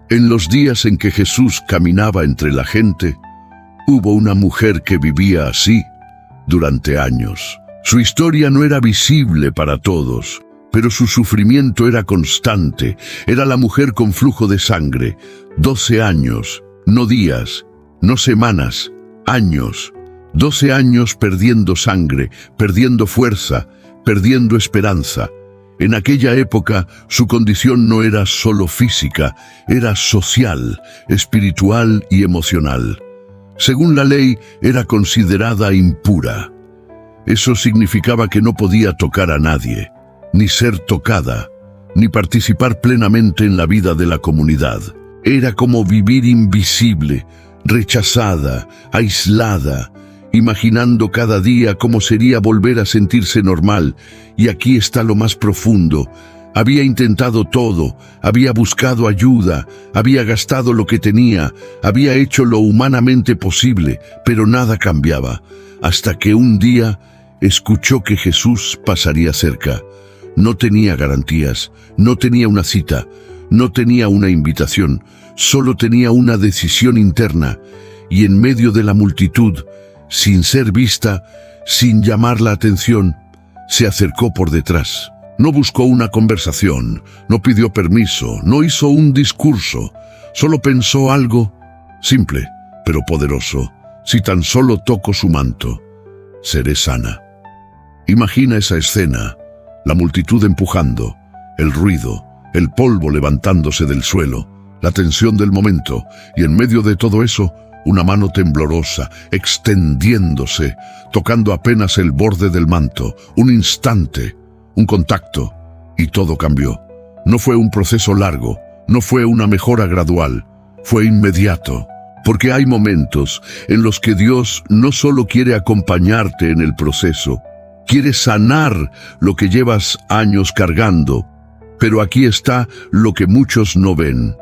En los días en que Jesús caminaba entre la gente, hubo una mujer que vivía así durante años. Su historia no era visible para todos, pero su sufrimiento era constante. Era la mujer con flujo de sangre. 12 años, no días, no semanas, años. 12 años perdiendo sangre, perdiendo fuerza, perdiendo esperanza. En aquella época, su condición no era solo física, era social, espiritual y emocional. Según la ley, era considerada impura. Eso significaba que no podía tocar a nadie, ni ser tocada, ni participar plenamente en la vida de la comunidad. Era como vivir invisible, rechazada, aislada, imaginando cada día cómo sería volver a sentirse normal. Y aquí está lo más profundo. Había intentado todo, había buscado ayuda, había gastado lo que tenía, había hecho lo humanamente posible, pero nada cambiaba, hasta que un día escuchó que Jesús pasaría cerca. No tenía garantías, no tenía una cita, no tenía una invitación, solo tenía una decisión interna. Y en medio de la multitud, sin ser vista, sin llamar la atención, se acercó por detrás. No buscó una conversación, no pidió permiso, no hizo un discurso, solo pensó algo simple, pero poderoso. Si tan solo toco su manto, seré sana. Imagina esa escena. La multitud empujando, el ruido, el polvo levantándose del suelo, la tensión del momento, y en medio de todo eso, una mano temblorosa, extendiéndose, tocando apenas el borde del manto. Un instante, un contacto, y todo cambió. No fue un proceso largo, no fue una mejora gradual, fue inmediato. Porque hay momentos en los que Dios no solo quiere acompañarte en el proceso, quiere sanar lo que llevas años cargando. Pero aquí está lo que muchos no ven.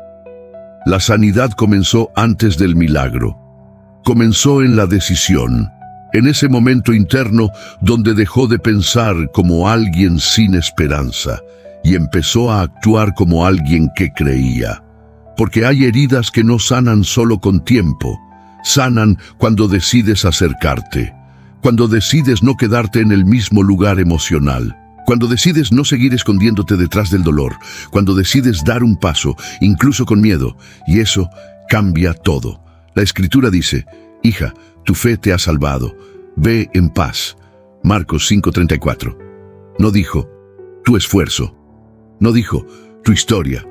La sanidad comenzó antes del milagro. Comenzó en la decisión, en ese momento interno donde dejó de pensar como alguien sin esperanza y empezó a actuar como alguien que creía. Porque hay heridas que no sanan solo con tiempo, sanan cuando decides acercarte. Cuando decides no quedarte en el mismo lugar emocional, cuando decides no seguir escondiéndote detrás del dolor, cuando decides dar un paso, incluso con miedo, y eso cambia todo. La Escritura dice, hija, tu fe te ha salvado, ve en paz. Marcos 5:34. No dijo, tu esfuerzo. No dijo tu historia.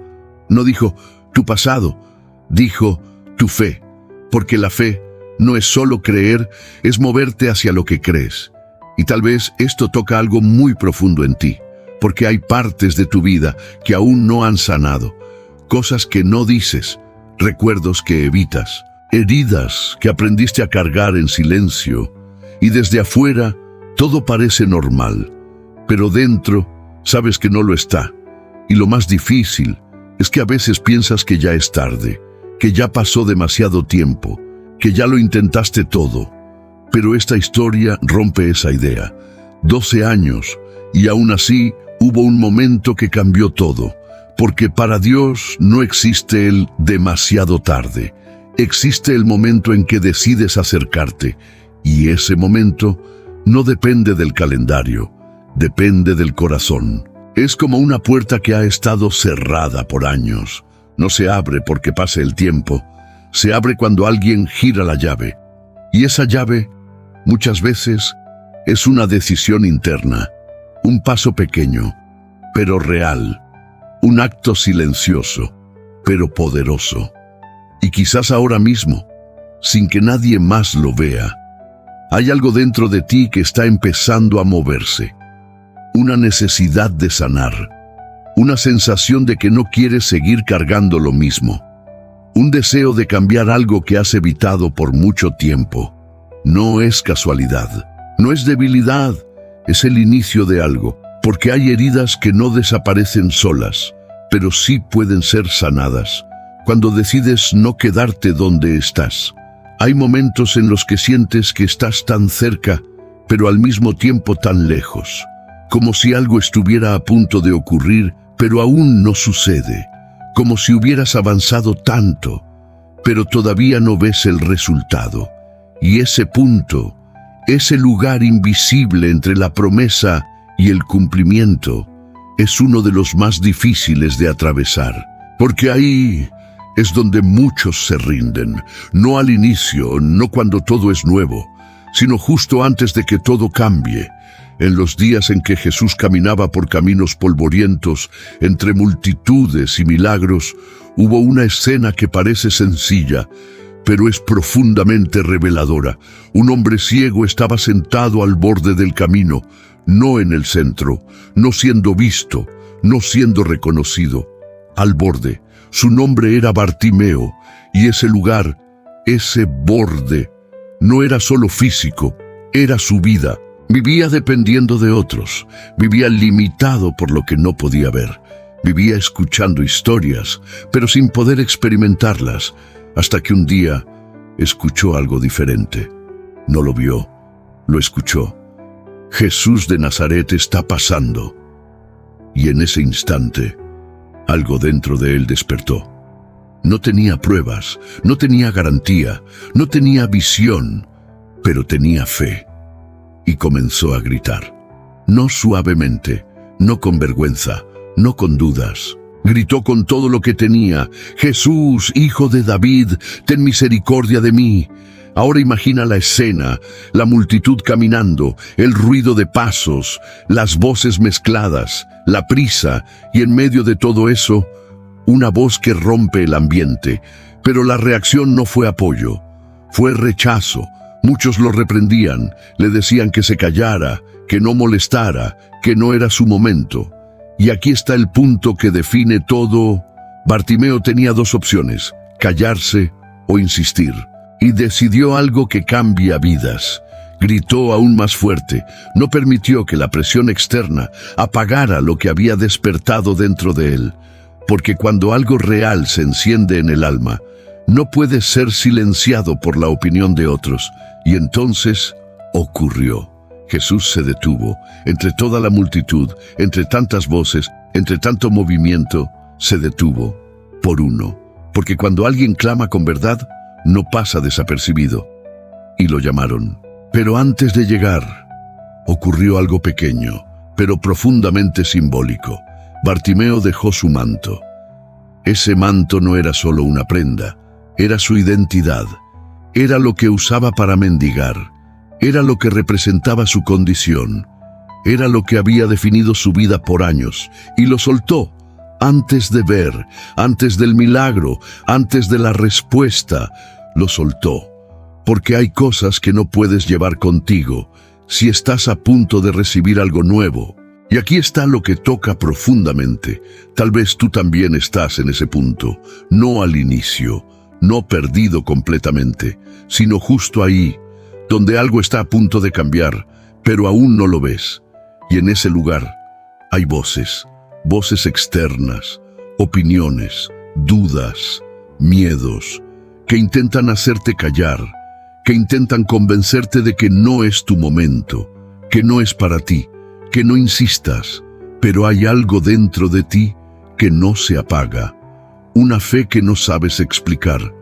No dijo tu pasado. Dijo tu fe. Porque la fe no es solo creer, es moverte hacia lo que crees. Y tal vez esto toca algo muy profundo en ti, porque hay partes de tu vida que aún no han sanado, cosas que no dices, recuerdos que evitas, heridas que aprendiste a cargar en silencio, y desde afuera todo parece normal, pero dentro sabes que no lo está. Y lo más difícil es que a veces piensas que ya es tarde, que ya pasó demasiado tiempo, que ya lo intentaste todo. Pero esta historia rompe esa idea. 12 años, y aún así hubo un momento que cambió todo, porque para Dios no existe el demasiado tarde. Existe el momento en que decides acercarte, y ese momento no depende del calendario, depende del corazón. Es como una puerta que ha estado cerrada por años. No se abre porque pase el tiempo, se abre cuando alguien gira la llave. Y esa llave, muchas veces, es una decisión interna, un paso pequeño, pero real, un acto silencioso, pero poderoso. Y quizás ahora mismo, sin que nadie más lo vea, hay algo dentro de ti que está empezando a moverse. Una necesidad de sanar, una sensación de que no quieres seguir cargando lo mismo, un deseo de cambiar algo que has evitado por mucho tiempo. No es casualidad, no es debilidad, es el inicio de algo, porque hay heridas que no desaparecen solas, pero sí pueden ser sanadas cuando decides no quedarte donde estás. Hay momentos en los que sientes que estás tan cerca, pero al mismo tiempo tan lejos, como si algo estuviera a punto de ocurrir, pero aún no sucede, como si hubieras avanzado tanto, pero todavía no ves el resultado. Y ese punto, ese lugar invisible entre la promesa y el cumplimiento, es uno de los más difíciles de atravesar, porque ahí es donde muchos se rinden, no al inicio, no cuando todo es nuevo, sino justo antes de que todo cambie. En los días en que Jesús caminaba por caminos polvorientos, entre multitudes y milagros, hubo una escena que parece sencilla, pero es profundamente reveladora. Un hombre ciego estaba sentado al borde del camino, no en el centro, no siendo visto, no siendo reconocido. Al borde, su nombre era Bartimeo, y ese lugar, ese borde, no era solo físico, era su vida. Vivía dependiendo de otros, vivía limitado por lo que no podía ver, vivía escuchando historias, pero sin poder experimentarlas, hasta que un día escuchó algo diferente. No lo vio, lo escuchó. Jesús de Nazaret está pasando. Y en ese instante, algo dentro de él despertó. No tenía pruebas, no tenía garantía, no tenía visión, pero tenía fe. Y comenzó a gritar, no suavemente, no con vergüenza, no con dudas. Gritó con todo lo que tenía, Jesús, hijo de David, ten misericordia de mí. Ahora imagina la escena, la multitud caminando, el ruido de pasos, las voces mezcladas, la prisa, y en medio de todo eso, una voz que rompe el ambiente. Pero la reacción no fue apoyo, fue rechazo. Muchos lo reprendían, le decían que se callara, que no molestara, que no era su momento. Y aquí está el punto que define todo. Bartimeo tenía dos opciones, callarse o insistir. Y decidió algo que cambia vidas. Gritó aún más fuerte, no permitió que la presión externa apagara lo que había despertado dentro de él. Porque cuando algo real se enciende en el alma, no puede ser silenciado por la opinión de otros. Y entonces ocurrió. Jesús se detuvo. Entre toda la multitud, entre tantas voces, entre tanto movimiento, se detuvo por uno. Porque cuando alguien clama con verdad, no pasa desapercibido. Y lo llamaron. Pero antes de llegar, ocurrió algo pequeño, pero profundamente simbólico. Bartimeo dejó su manto. Ese manto no era solo una prenda, era su identidad. Era lo que usaba para mendigar. Era lo que representaba su condición. Era lo que había definido su vida por años, y lo soltó. Antes de ver, antes del milagro, antes de la respuesta, lo soltó. Porque hay cosas que no puedes llevar contigo si estás a punto de recibir algo nuevo. Y aquí está lo que toca profundamente. Tal vez tú también estás en ese punto, no al inicio, no perdido completamente, sino justo ahí, donde algo está a punto de cambiar, pero aún no lo ves. Y en ese lugar hay voces externas, opiniones, dudas, miedos, que intentan hacerte callar, que intentan convencerte de que no es tu momento, que no es para ti, que no insistas, pero hay algo dentro de ti que no se apaga, una fe que no sabes explicar,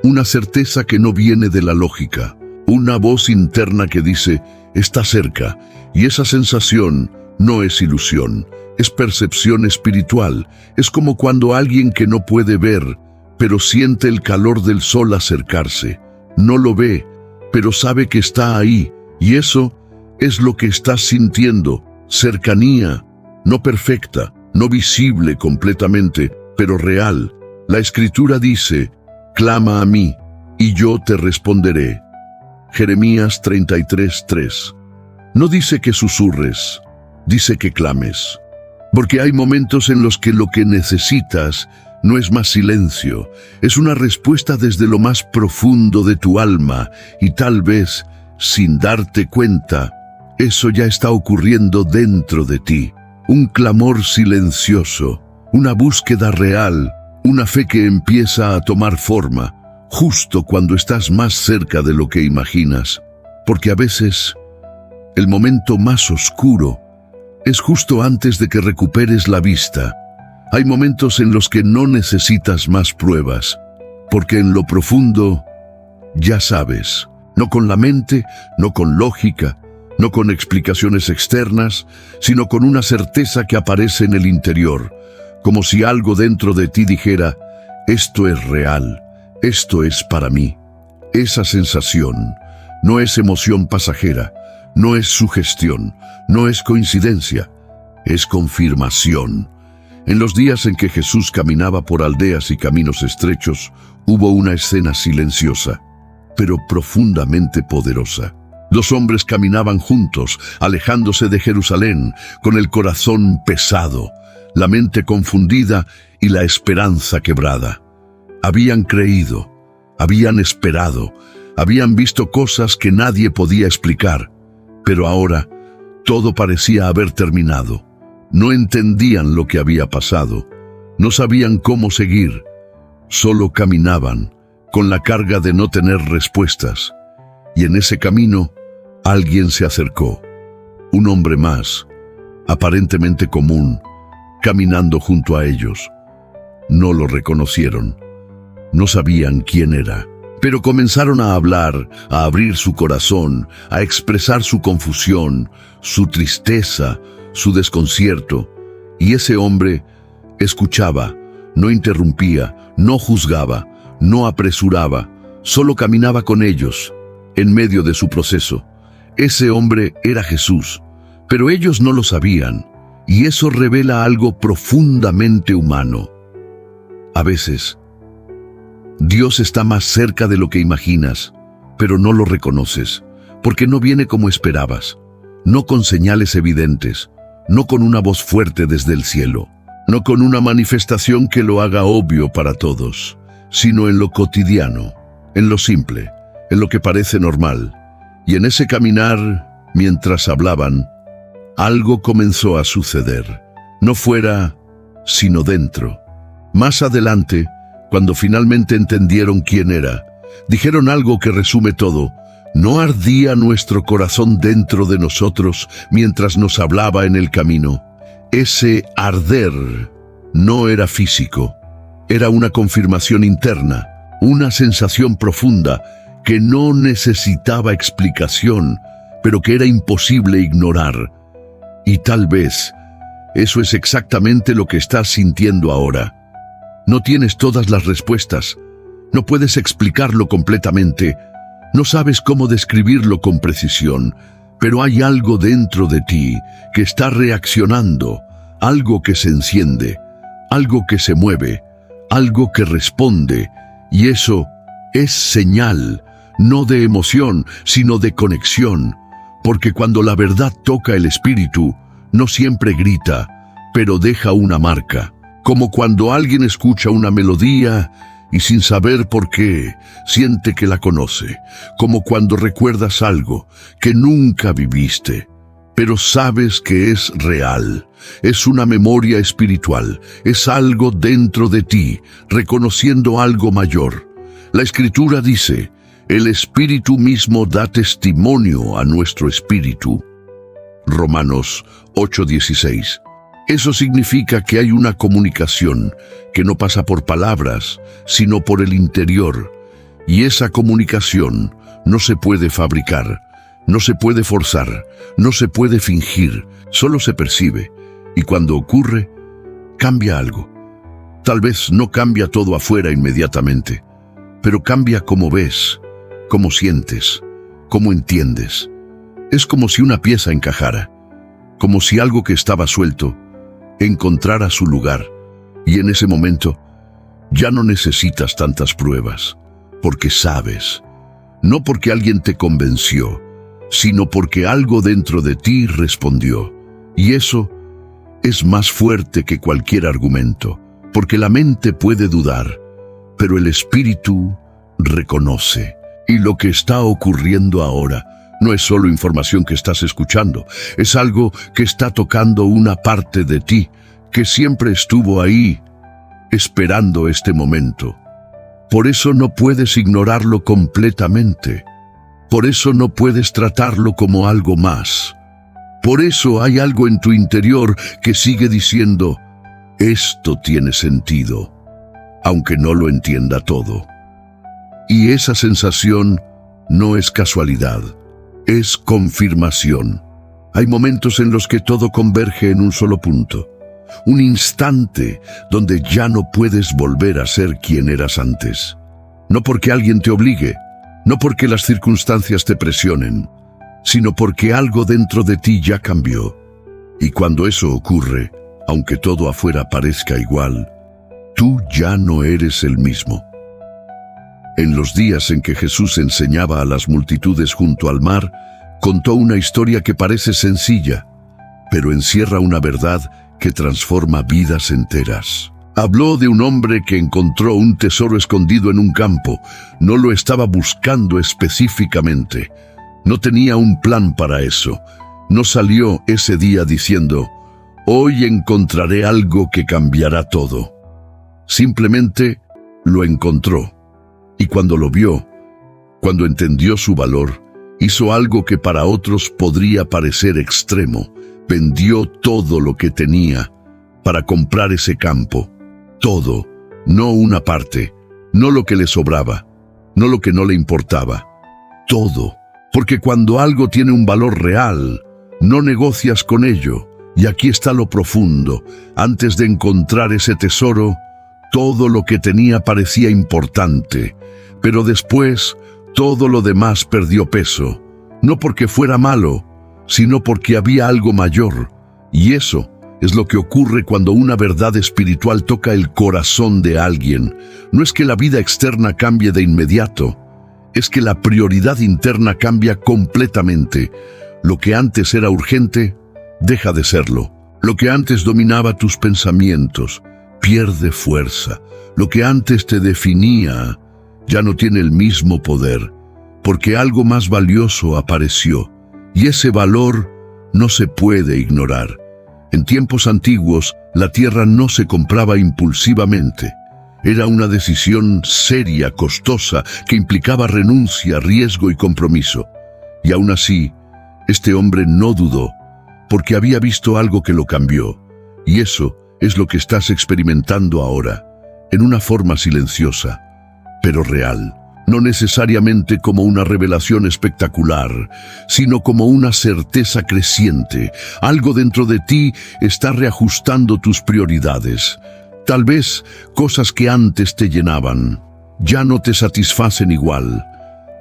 una certeza que no viene de la lógica, una voz interna que dice, está cerca, y esa sensación no es ilusión, es percepción espiritual, es como cuando alguien que no puede ver, pero siente el calor del sol acercarse, no lo ve, pero sabe que está ahí, y eso es lo que estás sintiendo, cercanía, no perfecta, no visible completamente, pero real. La Escritura dice, clama a mí, y yo te responderé. Jeremías 33:3. No dice que susurres, dice que clames. Porque hay momentos en los que lo que necesitas no es más silencio, es una respuesta desde lo más profundo de tu alma, y tal vez, sin darte cuenta, eso ya está ocurriendo dentro de ti. Un clamor silencioso, una búsqueda real, una fe que empieza a tomar forma, justo cuando estás más cerca de lo que imaginas. Porque a veces, el momento más oscuro es justo antes de que recuperes la vista. Hay momentos en los que no necesitas más pruebas, porque en lo profundo ya sabes, no con la mente, no con lógica, no con explicaciones externas, sino con una certeza que aparece en el interior, como si algo dentro de ti dijera, esto es real, esto es para mí. Esa sensación no es emoción pasajera, no es sugestión, no es coincidencia, es confirmación. En los días en que Jesús caminaba por aldeas y caminos estrechos, hubo una escena silenciosa, pero profundamente poderosa. Dos hombres caminaban juntos, alejándose de Jerusalén, con el corazón pesado, la mente confundida y la esperanza quebrada. Habían creído, habían esperado, habían visto cosas que nadie podía explicar, pero ahora todo parecía haber terminado. No entendían lo que había pasado, no sabían cómo seguir, solo caminaban, con la carga de no tener respuestas. Y en ese camino, alguien se acercó, un hombre más, aparentemente común, caminando junto a ellos. No lo reconocieron, no sabían quién era, pero comenzaron a hablar, a abrir su corazón, a expresar su confusión, su tristeza, su desconcierto, y ese hombre escuchaba, no interrumpía, no juzgaba, no apresuraba, solo caminaba con ellos, en medio de su proceso. Ese hombre era Jesús, pero ellos no lo sabían, y eso revela algo profundamente humano. A veces, Dios está más cerca de lo que imaginas, pero no lo reconoces, porque no viene como esperabas, no con señales evidentes, no con una voz fuerte desde el cielo, no con una manifestación que lo haga obvio para todos, sino en lo cotidiano, en lo simple, en lo que parece normal. Y en ese caminar, mientras hablaban, algo comenzó a suceder, no fuera, sino dentro. Más adelante, cuando finalmente entendieron quién era, dijeron algo que resume todo. ¿No ardía nuestro corazón dentro de nosotros mientras nos hablaba en el camino? Ese arder no era físico, era una confirmación interna, una sensación profunda que no necesitaba explicación, pero que era imposible ignorar. Y tal vez eso es exactamente lo que estás sintiendo ahora. No tienes todas las respuestas, no puedes explicarlo completamente, no sabes cómo describirlo con precisión, pero hay algo dentro de ti que está reaccionando, algo que se enciende, algo que se mueve, algo que responde, y eso es señal, no de emoción, sino de conexión, porque cuando la verdad toca el espíritu, no siempre grita, pero deja una marca, como cuando alguien escucha una melodía y sin saber por qué, siente que la conoce, como cuando recuerdas algo que nunca viviste, pero sabes que es real. Es una memoria espiritual, es algo dentro de ti, reconociendo algo mayor. La Escritura dice, el Espíritu mismo da testimonio a nuestro espíritu. Romanos 8:16. Eso significa que hay una comunicación que no pasa por palabras, sino por el interior. Y esa comunicación no se puede fabricar, no se puede forzar, no se puede fingir, solo se percibe. Y cuando ocurre, cambia algo. Tal vez no cambia todo afuera inmediatamente, pero cambia cómo ves, cómo sientes, cómo entiendes. Es como si una pieza encajara, como si algo que estaba suelto encontrara su lugar. Y en ese momento ya no necesitas tantas pruebas, porque sabes, no porque alguien te convenció, sino porque algo dentro de ti respondió. Y eso es más fuerte que cualquier argumento, porque la mente puede dudar, pero el espíritu reconoce. Y lo que está ocurriendo ahora no es solo información que estás escuchando, es algo que está tocando una parte de ti, que siempre estuvo ahí, esperando este momento. Por eso no puedes ignorarlo completamente. Por eso no puedes tratarlo como algo más. Por eso hay algo en tu interior que sigue diciendo, esto tiene sentido, aunque no lo entienda todo. Y esa sensación no es casualidad, es confirmación. Hay momentos en los que todo converge en un solo punto, un instante donde ya no puedes volver a ser quien eras antes. No porque alguien te obligue, no porque las circunstancias te presionen, sino porque algo dentro de ti ya cambió. Y cuando eso ocurre, aunque todo afuera parezca igual, tú ya no eres el mismo. En los días en que Jesús enseñaba a las multitudes junto al mar, contó una historia que parece sencilla, pero encierra una verdad que transforma vidas enteras. Habló de un hombre que encontró un tesoro escondido en un campo. No lo estaba buscando específicamente. No tenía un plan para eso. No salió ese día diciendo, hoy encontraré algo que cambiará todo. Simplemente lo encontró. Y cuando lo vio, cuando entendió su valor, hizo algo que para otros podría parecer extremo. Vendió todo lo que tenía para comprar ese campo. Todo, no una parte, no lo que le sobraba, no lo que no le importaba. Todo, porque cuando algo tiene un valor real, no negocias con ello. Y aquí está lo profundo. Antes de encontrar ese tesoro, todo lo que tenía parecía importante, pero después todo lo demás perdió peso, no porque fuera malo, sino porque había algo mayor. Y eso es lo que ocurre cuando una verdad espiritual toca el corazón de alguien. No es que la vida externa cambie de inmediato, es que la prioridad interna cambia completamente. Lo que antes era urgente, deja de serlo. Lo que antes dominaba tus pensamientos, pierde fuerza. Lo que antes te definía, ya no tiene el mismo poder, porque algo más valioso apareció. Y ese valor no se puede ignorar. En tiempos antiguos, la tierra no se compraba impulsivamente. Era una decisión seria, costosa, que implicaba renuncia, riesgo y compromiso. Y aún así, este hombre no dudó, porque había visto algo que lo cambió. Y eso es lo que estás experimentando ahora, en una forma silenciosa, pero real. No necesariamente como una revelación espectacular, sino como una certeza creciente. Algo dentro de ti está reajustando tus prioridades. Tal vez cosas que antes te llenaban, ya no te satisfacen igual.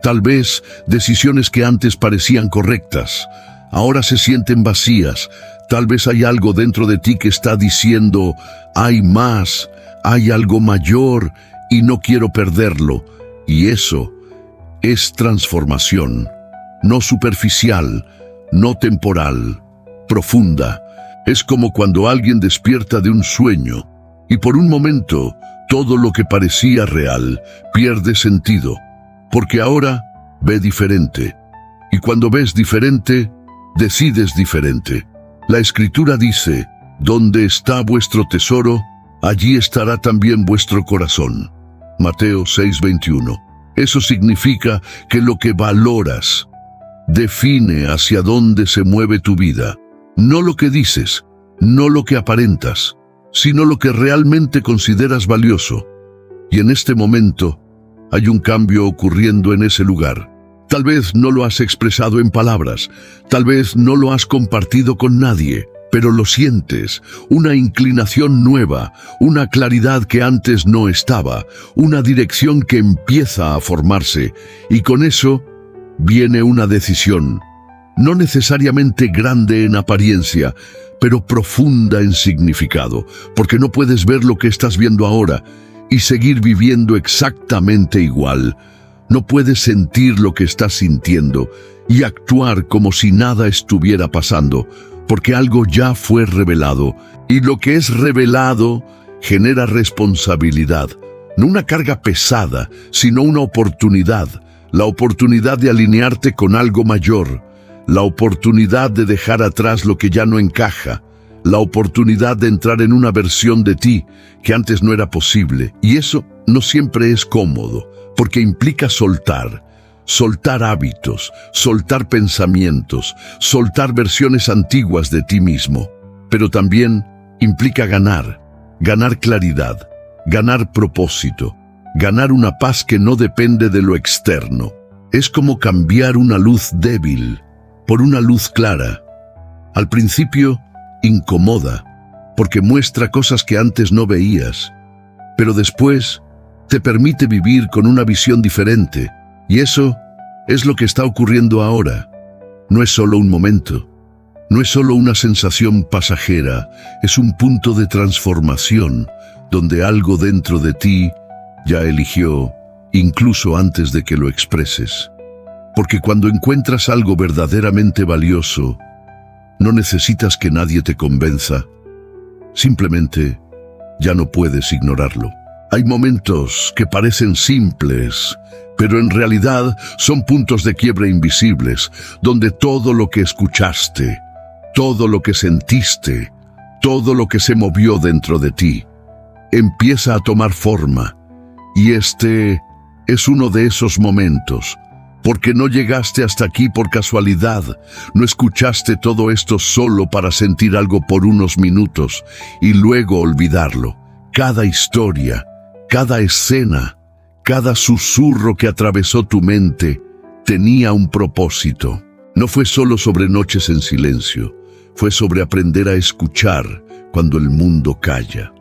Tal vez decisiones que antes parecían correctas, ahora se sienten vacías. Tal vez hay algo dentro de ti que está diciendo, hay más, hay algo mayor y no quiero perderlo. Y eso es transformación, no superficial, no temporal, profunda. Es como cuando alguien despierta de un sueño y por un momento todo lo que parecía real pierde sentido, porque ahora ve diferente. Y cuando ves diferente, decides diferente. La Escritura dice, donde está vuestro tesoro, allí estará también vuestro corazón. Mateo 6:21. Eso significa que lo que valoras define hacia dónde se mueve tu vida. No lo que dices, no lo que aparentas, sino lo que realmente consideras valioso. Y en este momento hay un cambio ocurriendo en ese lugar. Tal vez no lo has expresado en palabras, tal vez no lo has compartido con nadie, pero lo sientes, una inclinación nueva, una claridad que antes no estaba, una dirección que empieza a formarse, y con eso viene una decisión, no necesariamente grande en apariencia, pero profunda en significado, porque no puedes ver lo que estás viendo ahora y seguir viviendo exactamente igual. No puedes sentir lo que estás sintiendo y actuar como si nada estuviera pasando, porque algo ya fue revelado, y lo que es revelado genera responsabilidad, no una carga pesada, sino una oportunidad, la oportunidad de alinearte con algo mayor, la oportunidad de dejar atrás lo que ya no encaja, la oportunidad de entrar en una versión de ti que antes no era posible. Y eso no siempre es cómodo, porque implica soltar hábitos, soltar pensamientos, soltar versiones antiguas de ti mismo. Pero también implica ganar claridad, ganar propósito, ganar una paz que no depende de lo externo. Es como cambiar una luz débil por una luz clara. Al principio, incomoda, porque muestra cosas que antes no veías, pero después te permite vivir con una visión diferente, y eso es lo que está ocurriendo ahora. No es solo un momento, no es solo una sensación pasajera, es un punto de transformación, donde algo dentro de ti ya eligió, incluso antes de que lo expreses. Porque cuando encuentras algo verdaderamente valioso, no necesitas que nadie te convenza, simplemente ya no puedes ignorarlo. Hay momentos que parecen simples, pero en realidad son puntos de quiebre invisibles, donde todo lo que escuchaste, todo lo que sentiste, todo lo que se movió dentro de ti, empieza a tomar forma. Y este es uno de esos momentos, porque no llegaste hasta aquí por casualidad, no escuchaste todo esto solo para sentir algo por unos minutos y luego olvidarlo. Cada historia, cada escena, cada susurro que atravesó tu mente tenía un propósito. No fue solo sobre noches en silencio, fue sobre aprender a escuchar cuando el mundo calla.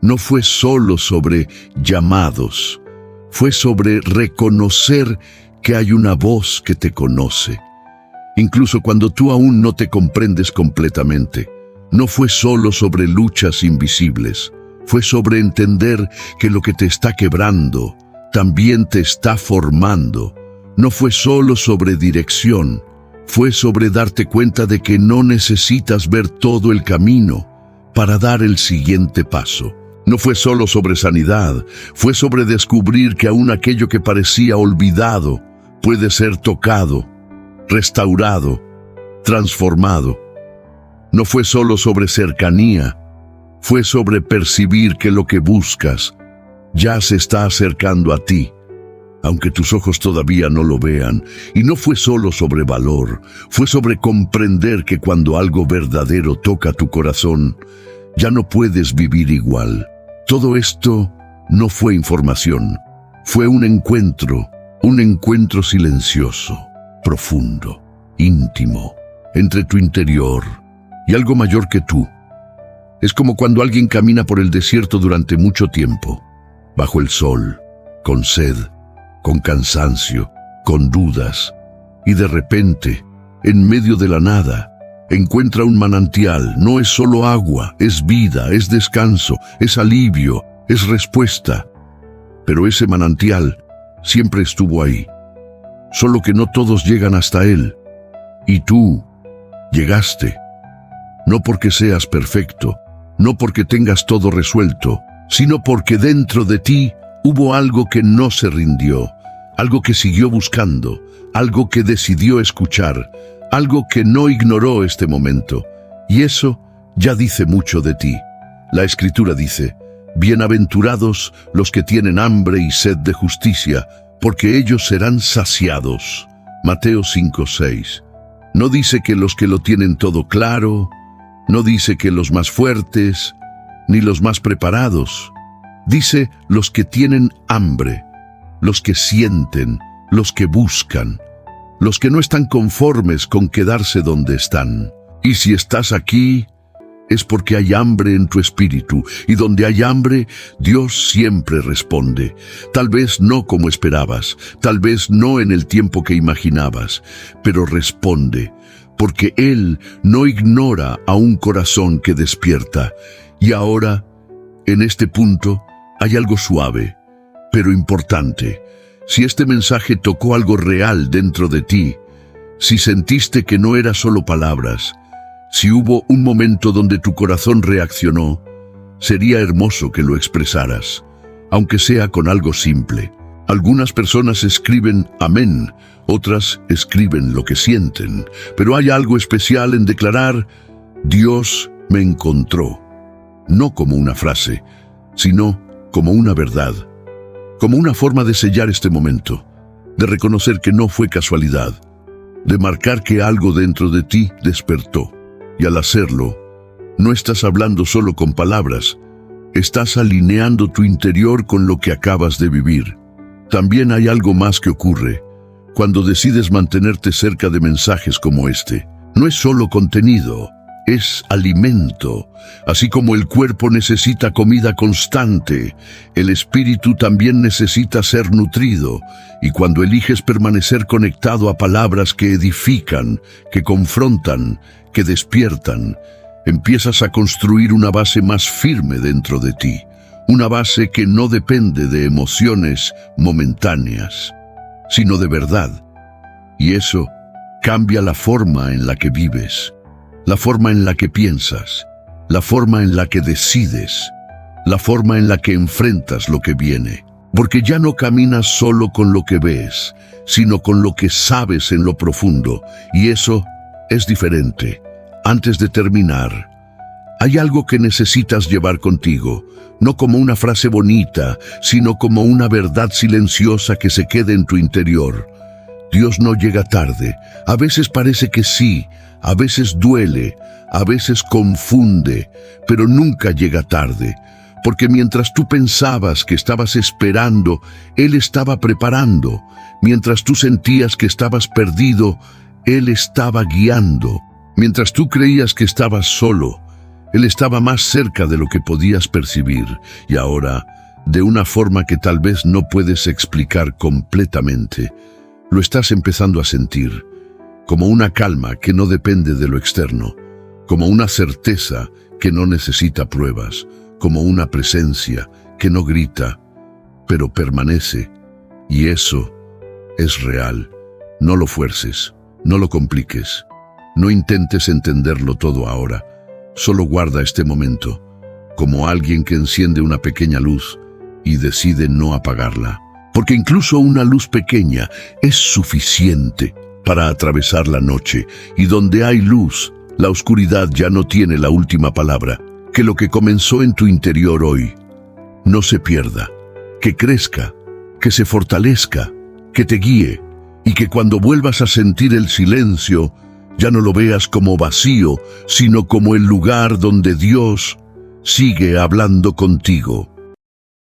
No fue solo sobre llamados, fue sobre reconocer que hay una voz que te conoce, incluso cuando tú aún no te comprendes completamente. No fue solo sobre luchas invisibles, fue sobre entender que lo que te está quebrando también te está formando. No fue solo sobre dirección, fue sobre darte cuenta de que no necesitas ver todo el camino para dar el siguiente paso. No fue solo sobre sanidad, fue sobre descubrir que aún aquello que parecía olvidado puede ser tocado, restaurado, transformado. No fue solo sobre cercanía, fue sobre percibir que lo que buscas ya se está acercando a ti, aunque tus ojos todavía no lo vean. Y no fue solo sobre valor, fue sobre comprender que cuando algo verdadero toca tu corazón, ya no puedes vivir igual. Todo esto no fue información, fue un encuentro silencioso, profundo, íntimo, entre tu interior y algo mayor que tú. Es como cuando alguien camina por el desierto durante mucho tiempo, bajo el sol, con sed, con cansancio, con dudas, y de repente en medio de la nada. Encuentra un manantial, no es solo agua, es vida, es descanso, es alivio, es respuesta. Pero ese manantial siempre estuvo ahí, solo que no todos llegan hasta él. Y tú llegaste, no porque seas perfecto, no porque tengas todo resuelto, sino porque dentro de ti hubo algo que no se rindió, algo que siguió buscando, algo que decidió escuchar, algo que no ignoró este momento. Y eso ya dice mucho de ti. La Escritura dice: bienaventurados los que tienen hambre y sed de justicia, porque ellos serán saciados. Mateo 5:6. No dice que los que lo tienen todo claro, no dice que los más fuertes, ni los más preparados. Dice los que tienen hambre, los que sienten, los que buscan, los que no están conformes con quedarse donde están. Y si estás aquí, es porque hay hambre en tu espíritu, y donde hay hambre, Dios siempre responde. Tal vez no como esperabas, tal vez no en el tiempo que imaginabas, pero responde, porque Él no ignora a un corazón que despierta. Y ahora, en este punto, hay algo suave, pero importante. Si este mensaje tocó algo real dentro de ti, si sentiste que no era solo palabras, si hubo un momento donde tu corazón reaccionó, sería hermoso que lo expresaras, aunque sea con algo simple. Algunas personas escriben amén, otras escriben lo que sienten, pero hay algo especial en declarar: Dios me encontró. No como una frase, sino como una verdad, como una forma de sellar este momento, de reconocer que no fue casualidad, de marcar que algo dentro de ti despertó. Y al hacerlo, no estás hablando solo con palabras, estás alineando tu interior con lo que acabas de vivir. También hay algo más que ocurre cuando decides mantenerte cerca de mensajes como este. No es solo contenido, es alimento. Así como el cuerpo necesita comida constante, el espíritu también necesita ser nutrido. Y cuando eliges permanecer conectado a palabras que edifican, que confrontan, que despiertan, empiezas a construir una base más firme dentro de ti. Una base que no depende de emociones momentáneas, sino de verdad. Y eso cambia la forma en la que vives, la forma en la que piensas, la forma en la que decides, la forma en la que enfrentas lo que viene. Porque ya no caminas solo con lo que ves, sino con lo que sabes en lo profundo. Y eso es diferente. Antes de terminar, hay algo que necesitas llevar contigo, no como una frase bonita, sino como una verdad silenciosa que se quede en tu interior. Dios no llega tarde. A veces parece que sí, a veces duele, a veces confunde, pero nunca llega tarde. Porque mientras tú pensabas que estabas esperando, Él estaba preparando. Mientras tú sentías que estabas perdido, Él estaba guiando. Mientras tú creías que estabas solo, Él estaba más cerca de lo que podías percibir. Y ahora, de una forma que tal vez no puedes explicar completamente, lo estás empezando a sentir, como una calma que no depende de lo externo, como una certeza que no necesita pruebas, como una presencia que no grita, pero permanece. Y eso es real. No lo fuerces, no lo compliques. No intentes entenderlo todo ahora, solo guarda este momento, como alguien que enciende una pequeña luz y decide no apagarla. Porque incluso una luz pequeña es suficiente para atravesar la noche, y donde hay luz, la oscuridad ya no tiene la última palabra. Que lo que comenzó en tu interior hoy no se pierda, que crezca, que se fortalezca, que te guíe, y que cuando vuelvas a sentir el silencio, ya no lo veas como vacío, sino como el lugar donde Dios sigue hablando contigo.